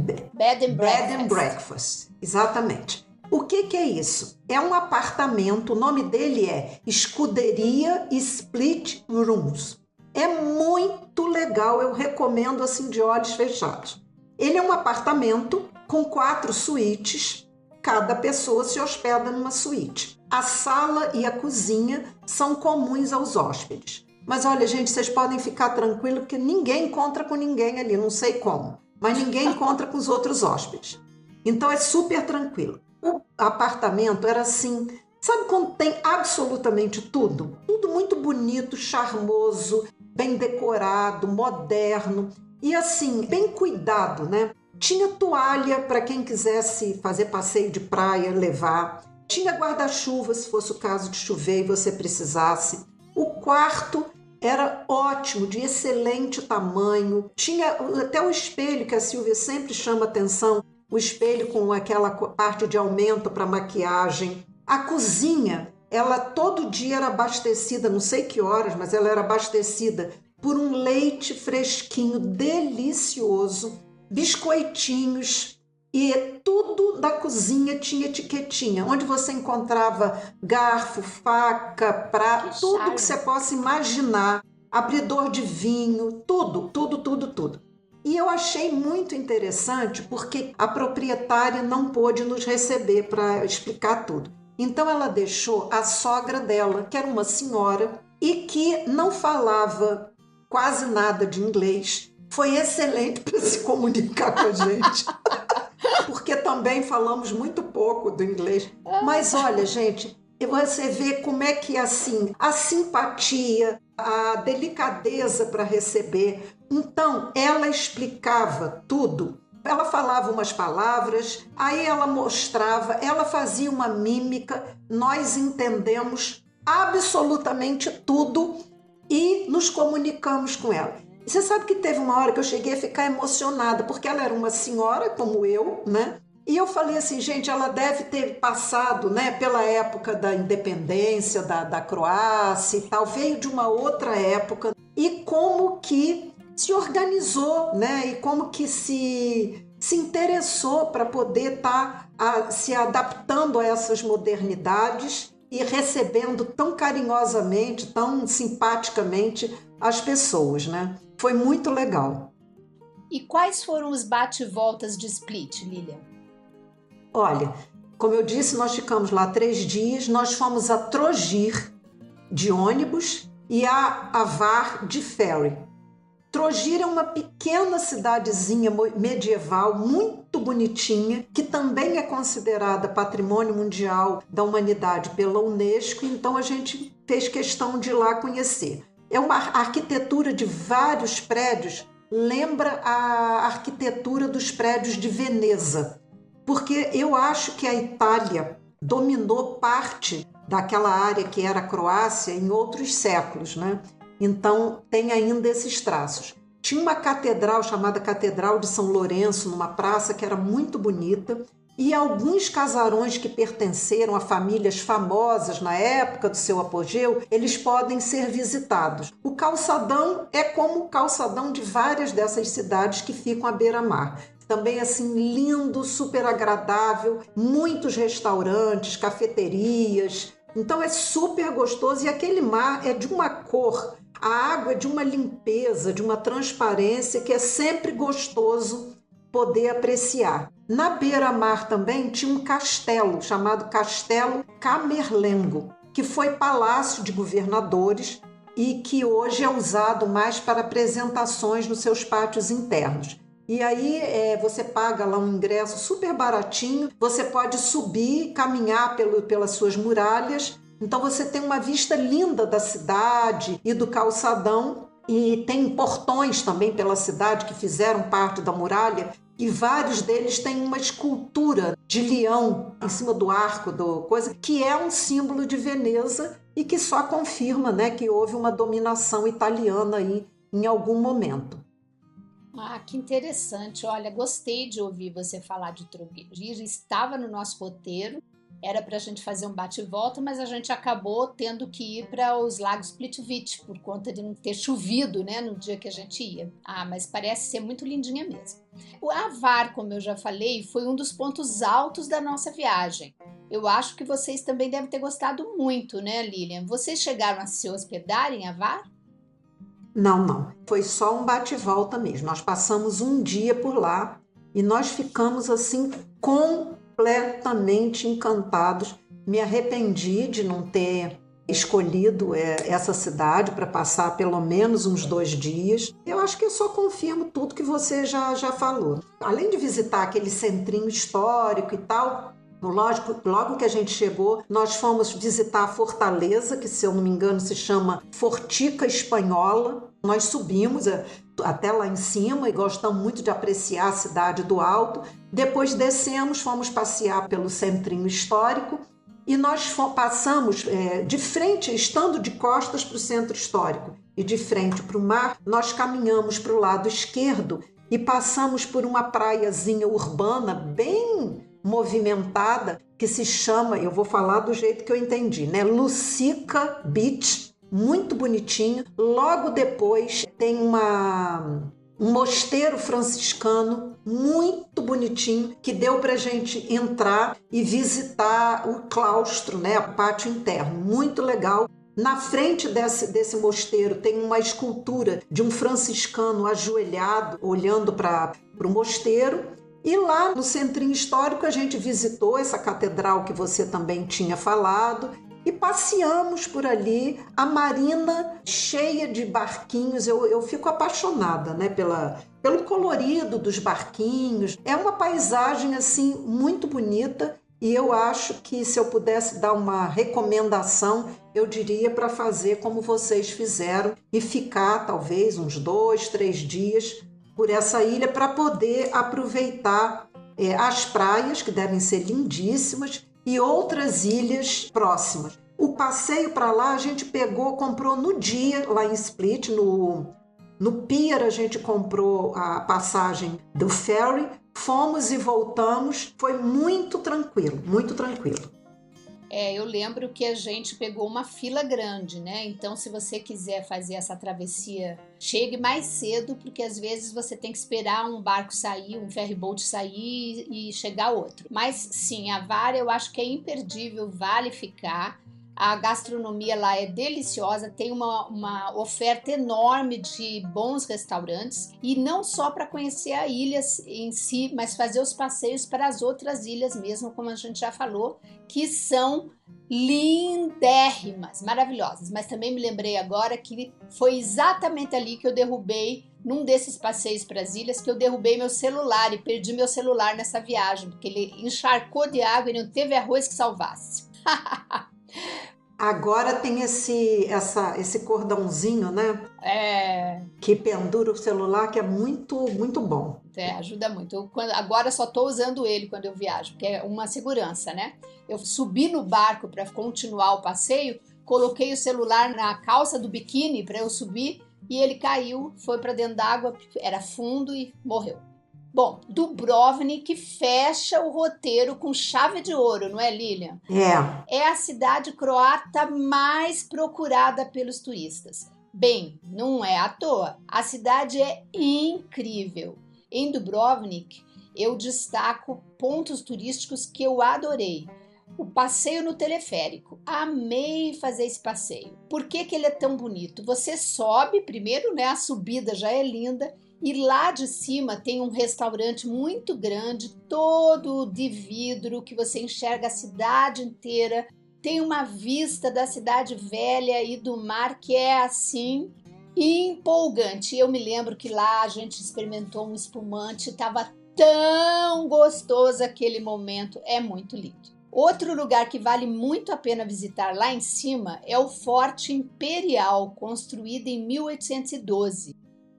and Bed and Breakfast, exatamente. O que é isso? É um apartamento, o nome dele é Escuderia Split Rooms. É muito legal, eu recomendo assim de olhos fechados. Ele é um apartamento com 4 suítes. Cada pessoa se hospeda numa suíte. A sala e a cozinha são comuns aos hóspedes. Mas olha, gente, vocês podem ficar tranquilos porque ninguém encontra com ninguém ali, não sei como. Mas ninguém encontra com os outros hóspedes. Então é super tranquilo. O apartamento era assim, sabe quando tem absolutamente tudo? Tudo muito bonito, charmoso, bem decorado, moderno e assim, bem cuidado, né? Tinha toalha para quem quisesse fazer passeio de praia, levar. Tinha guarda-chuva se fosse o caso de chover e você precisasse. O quarto era ótimo, de excelente tamanho. Tinha até o espelho, que a Silvia sempre chama atenção, o espelho com aquela parte de aumento para maquiagem. A cozinha, ela todo dia era abastecida, não sei que horas, mas ela era abastecida por um leite fresquinho, delicioso, biscoitinhos, e tudo da cozinha tinha etiquetinha, onde você encontrava garfo, faca, prato, tudo que você possa imaginar, abridor de vinho, tudo. E eu achei muito interessante porque a proprietária não pôde nos receber para explicar tudo. Então ela deixou a sogra dela, que era uma senhora e que não falava quase nada de inglês, foi excelente para se comunicar com a gente, porque também falamos muito pouco do inglês. Mas olha, gente, você vê como é que assim, a simpatia, a delicadeza para receber. Então, ela explicava tudo. Ela falava umas palavras, aí ela mostrava, ela fazia uma mímica, nós entendemos absolutamente tudo e nos comunicamos com ela. Você sabe que teve uma hora que eu cheguei a ficar emocionada, porque ela era uma senhora como eu, né? E eu falei assim, gente, ela deve ter passado, né, pela época da independência da Croácia e tal, veio de uma outra época. E como que se organizou, né? E como que se interessou para poder estar se adaptando a essas modernidades e recebendo tão carinhosamente, tão simpaticamente as pessoas, né? Foi muito legal. E quais foram os bate-voltas de Split, Lilian? Olha, como eu disse, nós ficamos lá 3 dias, nós fomos a Trogir de ônibus e a Avar de ferry. Trogir é uma pequena cidadezinha medieval muito bonitinha, que também é considerada Patrimônio Mundial da Humanidade pela Unesco, então a gente fez questão de ir lá conhecer. É uma arquitetura de vários prédios, lembra a arquitetura dos prédios de Veneza, porque eu acho que a Itália dominou parte daquela área que era a Croácia em outros séculos, né? Então, tem ainda esses traços. Tinha uma catedral chamada Catedral de São Lourenço, numa praça que era muito bonita, e alguns casarões que pertenceram a famílias famosas na época do seu apogeu, eles podem ser visitados. O calçadão é como o calçadão de várias dessas cidades que ficam à beira-mar. Também assim lindo, super agradável, muitos restaurantes, cafeterias. Então é super gostoso e aquele mar é de uma cor, a água é de uma limpeza, de uma transparência que é sempre gostoso poder apreciar. Na beira-mar também tinha um castelo chamado Castelo Camerlengo, que foi palácio de governadores e que hoje é usado mais para apresentações nos seus pátios internos. E aí você paga lá um ingresso super baratinho, você pode subir, caminhar pelas suas muralhas, então você tem uma vista linda da cidade e do calçadão, e tem portões também pela cidade que fizeram parte da muralha, e vários deles têm uma escultura de leão em cima do arco, que é um símbolo de Veneza e que só confirma, né, que houve uma dominação italiana aí em algum momento. Ah, que interessante. Olha, gostei de ouvir você falar de Trogir. Estava no nosso roteiro, era para a gente fazer um bate-volta, mas a gente acabou tendo que ir para os Lagos Plitvice por conta de não ter chovido, né, no dia que a gente ia. Ah, mas parece ser muito lindinha mesmo. O Avar, como eu já falei, foi um dos pontos altos da nossa viagem. Eu acho que vocês também devem ter gostado muito, né, Lilian? Vocês chegaram a se hospedar em Avar? Não. Foi só um bate-volta mesmo. Nós passamos um dia por lá e nós ficamos assim completamente encantados. Me arrependi de não ter escolhido essa cidade para passar pelo menos uns 2 dias. Eu acho que eu só confirmo tudo que você já falou. Além de visitar aquele centrinho histórico e tal, lógico, logo que a gente chegou, nós fomos visitar a fortaleza, que se eu não me engano se chama Fortica Espanhola. Nós subimos até lá em cima e gostamos muito de apreciar a cidade do alto. Depois descemos, fomos passear pelo centrinho histórico e nós passamos de frente, estando de costas para o centro histórico e de frente para o mar, nós caminhamos para o lado esquerdo e passamos por uma praiazinha urbana bem movimentada que se chama, eu vou falar do jeito que eu entendi, né? Lusica Beach, muito bonitinho. Logo depois tem um mosteiro franciscano muito bonitinho que deu para a gente entrar e visitar o claustro, né? O pátio interno, muito legal. Na frente desse mosteiro tem uma escultura de um franciscano ajoelhado, olhando para o mosteiro. E lá no centrinho histórico a gente visitou essa catedral que você também tinha falado e passeamos por ali, a marina cheia de barquinhos. Eu fico apaixonada, né, pelo colorido dos barquinhos. É uma paisagem assim muito bonita e eu acho que se eu pudesse dar uma recomendação, eu diria para fazer como vocês fizeram e ficar talvez uns 2, 3 dias por essa ilha para poder aproveitar as praias, que devem ser lindíssimas, e outras ilhas próximas. O passeio para lá a gente comprou no dia, lá em Split, no pier a gente comprou a passagem do ferry, fomos e voltamos, foi muito tranquilo, muito tranquilo. Eu lembro que a gente pegou uma fila grande, né? Então, se você quiser fazer essa travessia, chegue mais cedo, porque às vezes você tem que esperar um barco sair, um ferryboat sair e chegar outro. Mas sim, a Vara eu acho que é imperdível, vale ficar. A gastronomia lá é deliciosa, tem uma oferta enorme de bons restaurantes e não só para conhecer a ilha em si, mas fazer os passeios para as outras ilhas mesmo, como a gente já falou, que são lindérrimas, maravilhosas. Mas também me lembrei agora que foi exatamente ali que eu derrubei, num desses passeios para as ilhas, que eu derrubei meu celular e perdi meu celular nessa viagem, porque ele encharcou de água e não teve arroz que salvasse. Agora tem esse cordãozinho, né? Que pendura o celular, que é muito, muito bom. Ajuda muito. Agora só estou usando ele quando eu viajo, porque é uma segurança, né? Eu subi no barco para continuar o passeio, coloquei o celular na calça do biquíni para eu subir e ele caiu, foi para dentro d'água, era fundo e morreu. Bom, Dubrovnik fecha o roteiro com chave de ouro, não é, Lilian? É a cidade croata mais procurada pelos turistas. Bem, não é à toa. A cidade é incrível. Em Dubrovnik, eu destaco pontos turísticos que eu adorei. O passeio no teleférico. Amei fazer esse passeio. Por que ele é tão bonito? Você sobe, primeiro, né? A subida já é linda. E lá de cima tem um restaurante muito grande, todo de vidro, que você enxerga a cidade inteira. Tem uma vista da cidade velha e do mar que é assim empolgante. Eu me lembro que lá a gente experimentou um espumante, estava tão gostoso aquele momento, é muito lindo. Outro lugar que vale muito a pena visitar lá em cima é o Forte Imperial, construído em 1812.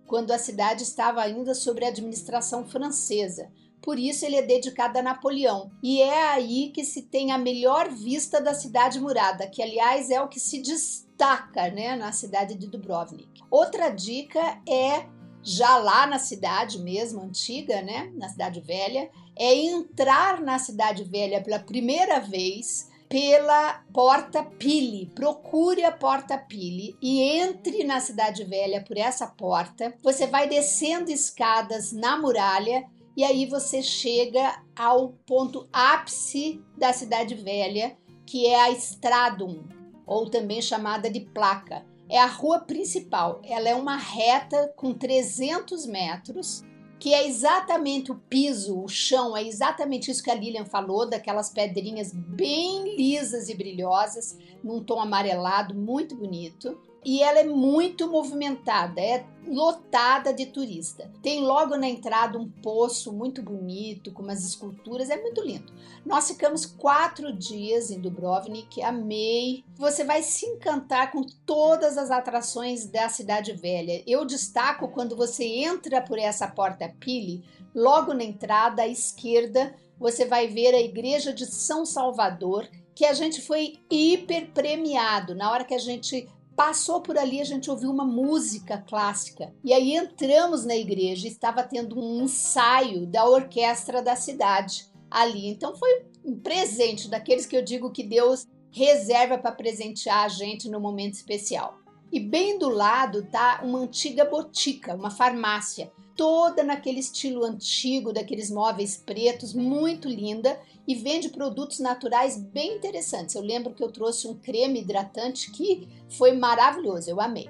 Quando a cidade estava ainda sob a administração francesa. Por isso ele é dedicado a Napoleão. E é aí que se tem a melhor vista da cidade murada, que aliás é o que se destaca, né, na cidade de Dubrovnik. Outra dica é, já lá na cidade mesmo, antiga, né, na cidade velha, é entrar na cidade velha pela primeira vez pela Porta Pili. Procure a Porta Pili e entre na Cidade Velha por essa porta. Você vai descendo escadas na muralha e aí você chega ao ponto ápice da Cidade Velha, que é a Stradum, ou também chamada de Placa. É a rua principal. Ela é uma reta com 300 metros, que é exatamente o piso, o chão, é exatamente isso que a Lilian falou, daquelas pedrinhas bem lisas e brilhosas, num tom amarelado, muito bonito. E ela é muito movimentada, é lotada de turista. Tem logo na entrada um poço muito bonito, com umas esculturas, é muito lindo. Nós ficamos 4 dias em Dubrovnik, amei. Você vai se encantar com todas as atrações da Cidade Velha. Eu destaco quando você entra por essa Porta Pili, logo na entrada à esquerda, você vai ver a Igreja de São Salvador, que a gente foi hiper premiado. Na hora que a gente passou por ali, a gente ouviu uma música clássica. E aí entramos na igreja e estava tendo um ensaio da orquestra da cidade ali. Então foi um presente daqueles que eu digo que Deus reserva para presentear a gente no momento especial. E bem do lado tá uma antiga botica, uma farmácia, toda naquele estilo antigo, daqueles móveis pretos, muito linda, e vende produtos naturais bem interessantes. Eu lembro que eu trouxe um creme hidratante que foi maravilhoso, eu amei.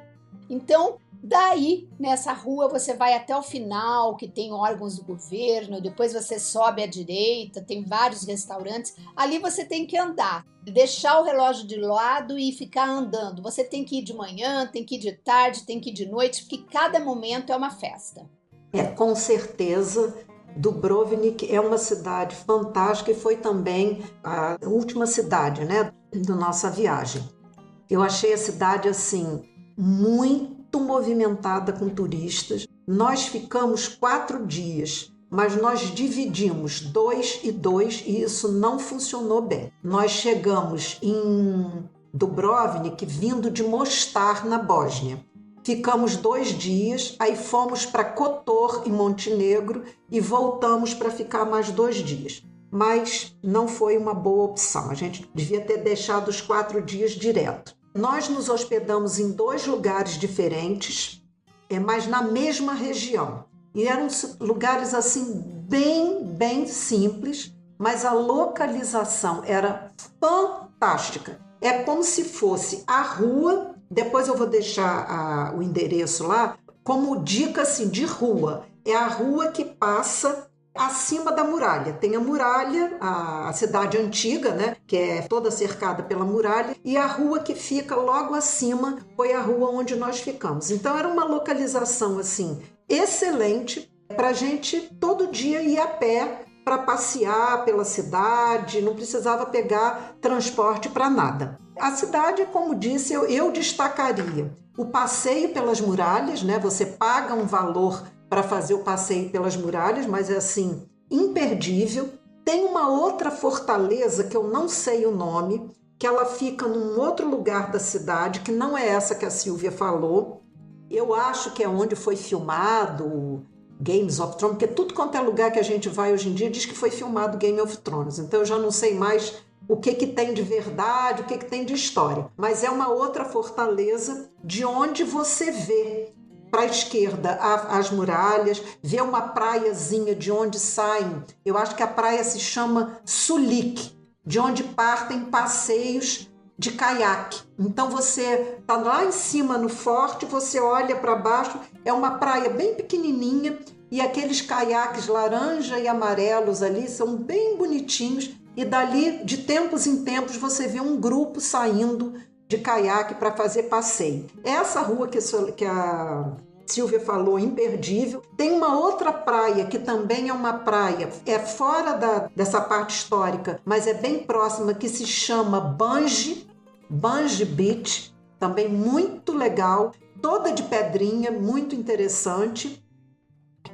Então, daí, nessa rua, você vai até o final, que tem órgãos do governo, depois você sobe à direita, tem vários restaurantes. Ali você tem que andar, deixar o relógio de lado e ficar andando. Você tem que ir de manhã, tem que ir de tarde, tem que ir de noite, porque cada momento é uma festa. Com certeza, Dubrovnik é uma cidade fantástica e foi também a última cidade, né, da nossa viagem. Eu achei a cidade, assim, muito movimentada com turistas. Nós ficamos 4 dias, mas nós dividimos 2 e 2 e isso não funcionou bem. Nós chegamos em Dubrovnik vindo de Mostar, na Bósnia. Ficamos 2 dias, aí fomos para Kotor, em Montenegro, e voltamos para ficar mais 2 dias. mas não foi uma boa opção. A gente devia ter deixado os 4 dias direto. Nós nos hospedamos em 2 lugares diferentes, mas na mesma região. E eram lugares assim bem simples, mas a localização era fantástica. É como se fosse a rua, depois eu vou deixar o endereço lá, como dica assim, de rua. É a rua que passa acima da muralha. Tem a muralha, a cidade antiga, né, que é toda cercada pela muralha, e a rua que fica logo acima foi a rua onde nós ficamos. Então era uma localização assim excelente para a gente todo dia ir a pé para passear pela cidade, não precisava pegar transporte para nada. A cidade, como disse, eu destacaria o passeio pelas muralhas, né? Você paga um valor para fazer o passeio pelas muralhas, mas é assim, imperdível. Tem uma outra fortaleza que eu não sei o nome, que ela fica num outro lugar da cidade, que não é essa que a Silvia falou. Eu acho que é onde foi filmado Games of Thrones, porque tudo quanto é lugar que a gente vai hoje em dia diz que foi filmado Game of Thrones. Então eu já não sei mais o que tem de verdade, o que tem de história. Mas é uma outra fortaleza de onde você vê para a esquerda as muralhas, vê uma praiazinha de onde saem, eu acho que a praia se chama Sulik, de onde partem passeios de caiaque. Então você está lá em cima no forte, você olha para baixo, é uma praia bem pequenininha e aqueles caiaques laranja e amarelos ali são bem bonitinhos e dali de tempos em tempos você vê um grupo saindo de caiaque para fazer passeio. Essa rua que a Silvia falou, imperdível. Tem uma outra praia que também é uma praia, é fora dessa parte histórica, mas é bem próxima, que se chama Banji Beach, também muito legal, toda de pedrinha, muito interessante.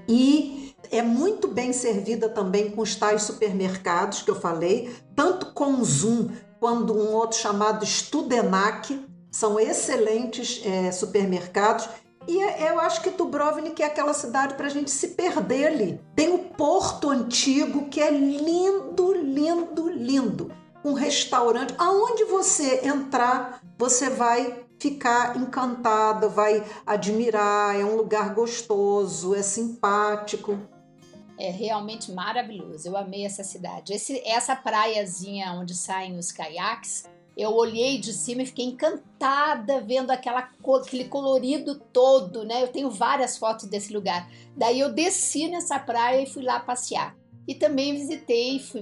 E é muito bem servida também com os tais supermercados que eu falei, tanto Consum quanto um outro chamado Studenac, são excelentes supermercados. E eu acho que Dubrovnik é aquela cidade para a gente se perder ali. Tem o Porto Antigo, que é lindo, lindo, lindo. Um restaurante, aonde você entrar, você vai ficar encantada, vai admirar, é um lugar gostoso, é simpático. É realmente maravilhoso, eu amei essa cidade. Essa praiazinha onde saem os caiaques, eu olhei de cima e fiquei encantada vendo aquele colorido todo, né? Eu tenho várias fotos desse lugar. Daí eu desci nessa praia e fui lá passear. E também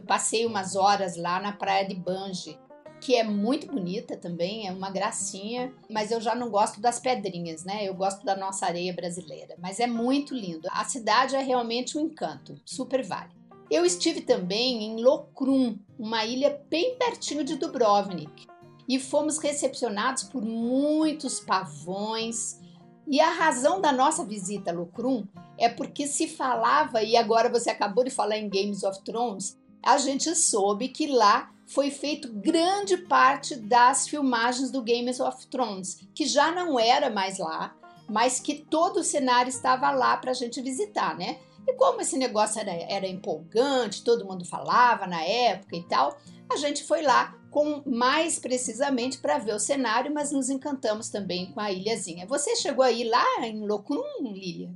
passei umas horas lá na praia de Banji, que é muito bonita também, é uma gracinha, mas eu já não gosto das pedrinhas, né? Eu gosto da nossa areia brasileira, mas é muito lindo. A cidade é realmente um encanto, super vale. Eu estive também em Lokrum, uma ilha bem pertinho de Dubrovnik, e fomos recepcionados por muitos pavões. E a razão da nossa visita a Lokrum é porque se falava, e agora você acabou de falar em Games of Thrones, a gente soube que lá foi feito grande parte das filmagens do Games of Thrones, que já não era mais lá, mas que todo o cenário estava lá para a gente visitar, né? E como esse negócio era empolgante, todo mundo falava na época e tal, a gente foi lá mais precisamente para ver o cenário, mas nos encantamos também com a ilhazinha. Você chegou aí lá em Lokrum, Lília?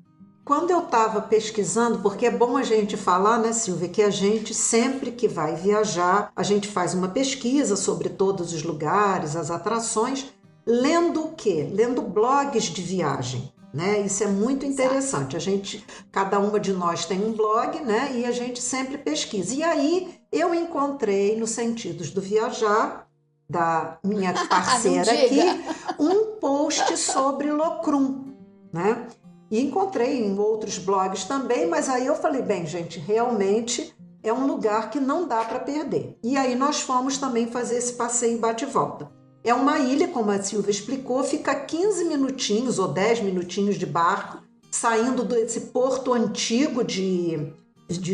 Quando eu estava pesquisando, porque é bom a gente falar, né, Silvia, que a gente sempre que vai viajar, a gente faz uma pesquisa sobre todos os lugares, as atrações, lendo o quê? Lendo blogs de viagem. Né? Isso é muito interessante. Cada uma de nós tem um blog, né? E a gente sempre pesquisa. E aí eu encontrei no Sentidos do Viajar, da minha parceira aqui, um post sobre Lokrum, né? E encontrei em outros blogs também, mas aí eu falei, bem, gente, realmente é um lugar que não dá para perder. E aí nós fomos também fazer esse passeio bate-volta. É uma ilha, como a Silvia explicou, fica 15 minutinhos ou 10 minutinhos de barco, saindo desse porto antigo de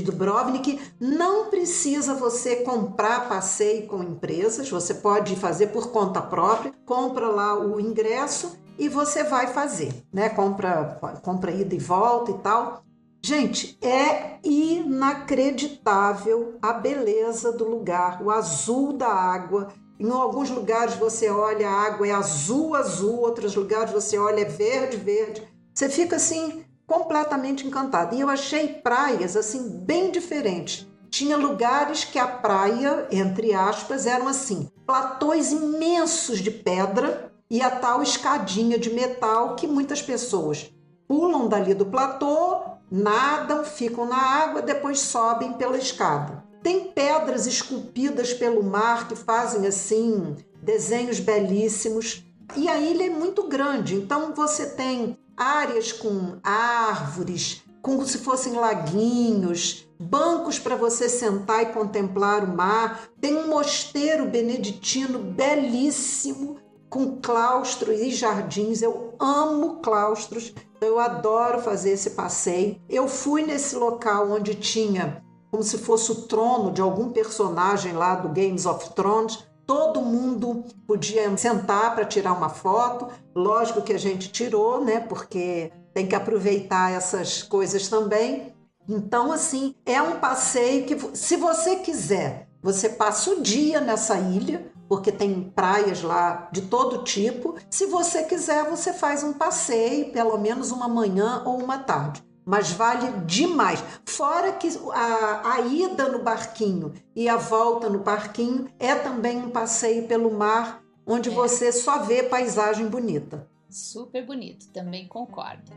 Dubrovnik. Não precisa você comprar passeio com empresas, você pode fazer por conta própria, compra lá o ingresso e você vai fazer, né? Compra ida e volta e tal. Gente, é inacreditável a beleza do lugar, o azul da água. Em alguns lugares você olha, a água é azul, azul, outros lugares você olha, é verde, verde. Você fica assim completamente encantado. E eu achei praias assim bem diferentes. Tinha lugares que a praia, entre aspas, eram assim, platôs imensos de pedra e a tal escadinha de metal que muitas pessoas pulam dali do platô, nadam, ficam na água, depois sobem pela escada. Tem pedras esculpidas pelo mar que fazem assim desenhos belíssimos. E a ilha é muito grande, então você tem áreas com árvores, como se fossem laguinhos, bancos para você sentar e contemplar o mar. Tem um mosteiro beneditino belíssimo, com claustros e jardins. Eu amo claustros, eu adoro fazer esse passeio. Eu fui nesse local onde tinha como se fosse o trono de algum personagem lá do Games of Thrones. Todo mundo podia sentar para tirar uma foto. Lógico que a gente tirou, né? Porque tem que aproveitar essas coisas também. Então, assim, é um passeio que, se você quiser, você passa o dia nessa ilha, porque tem praias lá de todo tipo. Se você quiser, você faz um passeio, pelo menos uma manhã ou uma tarde. Mas vale demais. Fora que a ida no barquinho e a volta no barquinho é também um passeio pelo mar, onde você só vê paisagem bonita. Super bonito, também concordo.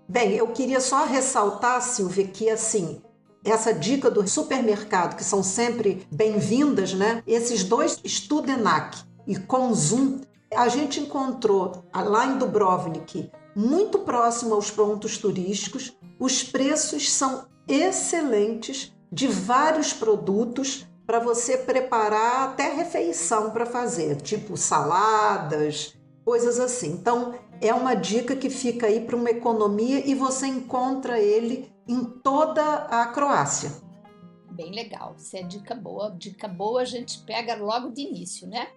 Bem, eu queria só ressaltar, Silvia, que assim, essa dica do supermercado, que são sempre bem-vindas, né? Esses dois, Studenac e Konzum, a gente encontrou lá em Dubrovnik, muito próximo aos pontos turísticos. Os preços são excelentes, de vários produtos para você preparar até refeição para fazer, tipo saladas, coisas assim. Então, é uma dica que fica aí para uma economia e você encontra ele em toda a Croácia. Bem legal, isso é dica boa a gente pega logo de início, né?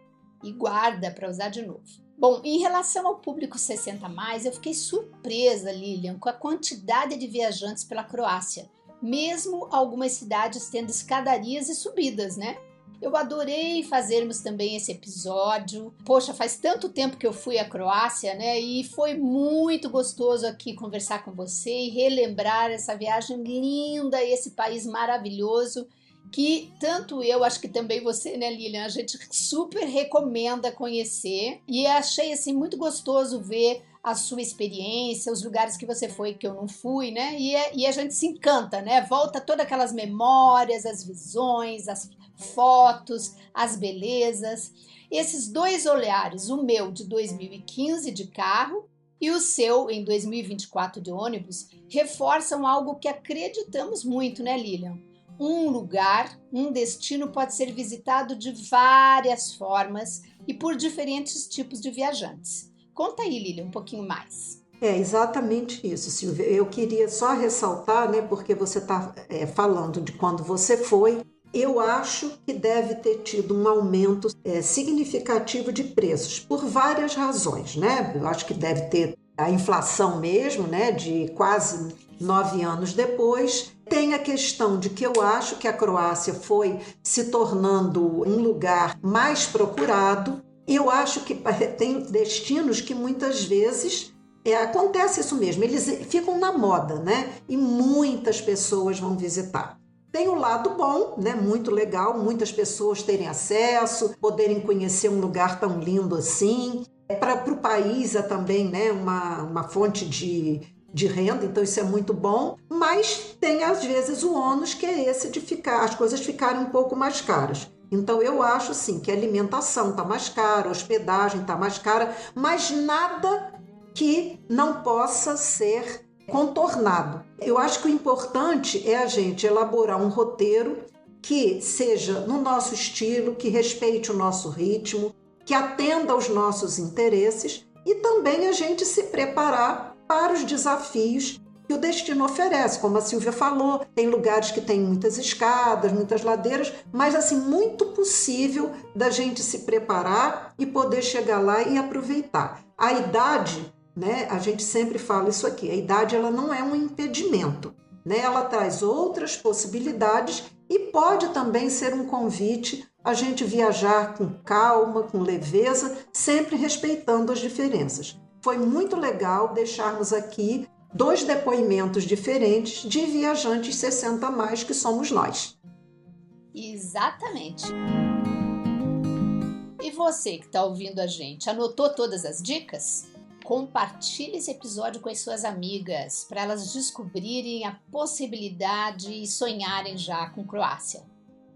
E guarda para usar de novo. Bom, em relação ao público 60+, eu fiquei surpresa, Lilian, com a quantidade de viajantes pela Croácia, mesmo algumas cidades tendo escadarias e subidas, né? Eu adorei fazermos também esse episódio. Poxa, faz tanto tempo que eu fui à Croácia, né? E foi muito gostoso aqui conversar com você e relembrar essa viagem linda e esse país maravilhoso que tanto eu, acho que também você, né, Lilian, a gente super recomenda conhecer. E achei, assim, muito gostoso ver a sua experiência, os lugares que você foi que eu não fui, né? E a gente se encanta, né? Volta todas aquelas memórias, as visões, as fotos, as belezas. Esses dois olhares, o meu de 2015 de carro e o seu em 2024 de ônibus, reforçam algo que acreditamos muito, né, Lilian? Um lugar, um destino pode ser visitado de várias formas e por diferentes tipos de viajantes. Conta aí, Lilian, um pouquinho mais. É exatamente isso, Silvia. Eu queria só ressaltar, né, porque você está falando de quando você foi. Eu acho que deve ter tido um aumento significativo de preços, por várias razões, né? Eu acho que deve ter a inflação mesmo, né, de quase 9 anos depois. Tem a questão de que eu acho que a Croácia foi se tornando um lugar mais procurado. Eu acho que tem destinos que muitas vezes acontece isso mesmo, eles ficam na moda, né? E muitas pessoas vão visitar. Tem o lado bom, né? Muito legal, muitas pessoas terem acesso, poderem conhecer um lugar tão lindo assim. Para o país é também, né, uma fonte de renda, então isso é muito bom, mas tem às vezes o ônus que é esse de as coisas ficarem um pouco mais caras. Então eu acho sim que a alimentação está mais cara, a hospedagem está mais cara, mas nada que não possa ser contornado. Eu acho que o importante é a gente elaborar um roteiro que seja no nosso estilo, que respeite o nosso ritmo, que atenda aos nossos interesses e também a gente se preparar para os desafios que o destino oferece. Como a Silvia falou, tem lugares que tem muitas escadas, muitas ladeiras, mas assim, muito possível da gente se preparar e poder chegar lá e aproveitar. A idade né? A gente sempre fala isso aqui, a idade ela não é um impedimento, né? Ela traz outras possibilidades e pode também ser um convite a gente viajar com calma, com leveza, sempre respeitando as diferenças. Foi muito legal deixarmos aqui 2 depoimentos diferentes de viajantes 60 a mais que somos nós. Exatamente. E você que está ouvindo a gente, anotou todas as dicas? Compartilhe esse episódio com as suas amigas, para elas descobrirem a possibilidade e sonharem já com Croácia.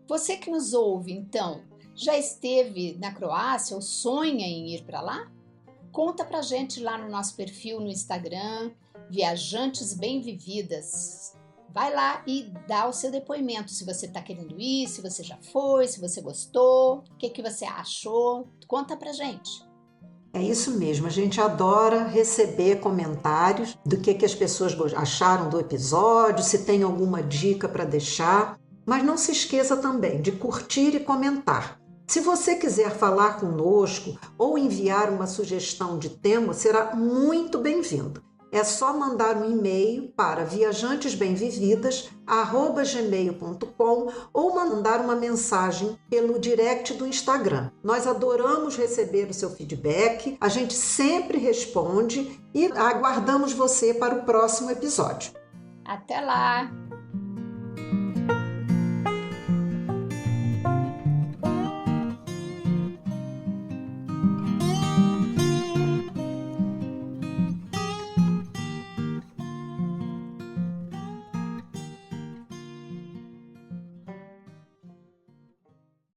Você que nos ouve, então, já esteve na Croácia ou sonha em ir para lá? Conta pra gente lá no nosso perfil no Instagram, Viajantes Bem Vividas. Vai lá e dá o seu depoimento, se você está querendo ir, se você já foi, se você gostou, o que você achou. Conta pra gente. É isso mesmo, a gente adora receber comentários do que as pessoas acharam do episódio, se tem alguma dica para deixar. Mas não se esqueça também de curtir e comentar. Se você quiser falar conosco ou enviar uma sugestão de tema, será muito bem-vindo. É só mandar um e-mail para viajantesbemvividas@gmail.com ou mandar uma mensagem pelo direct do Instagram. Nós adoramos receber o seu feedback, a gente sempre responde e aguardamos você para o próximo episódio. Até lá!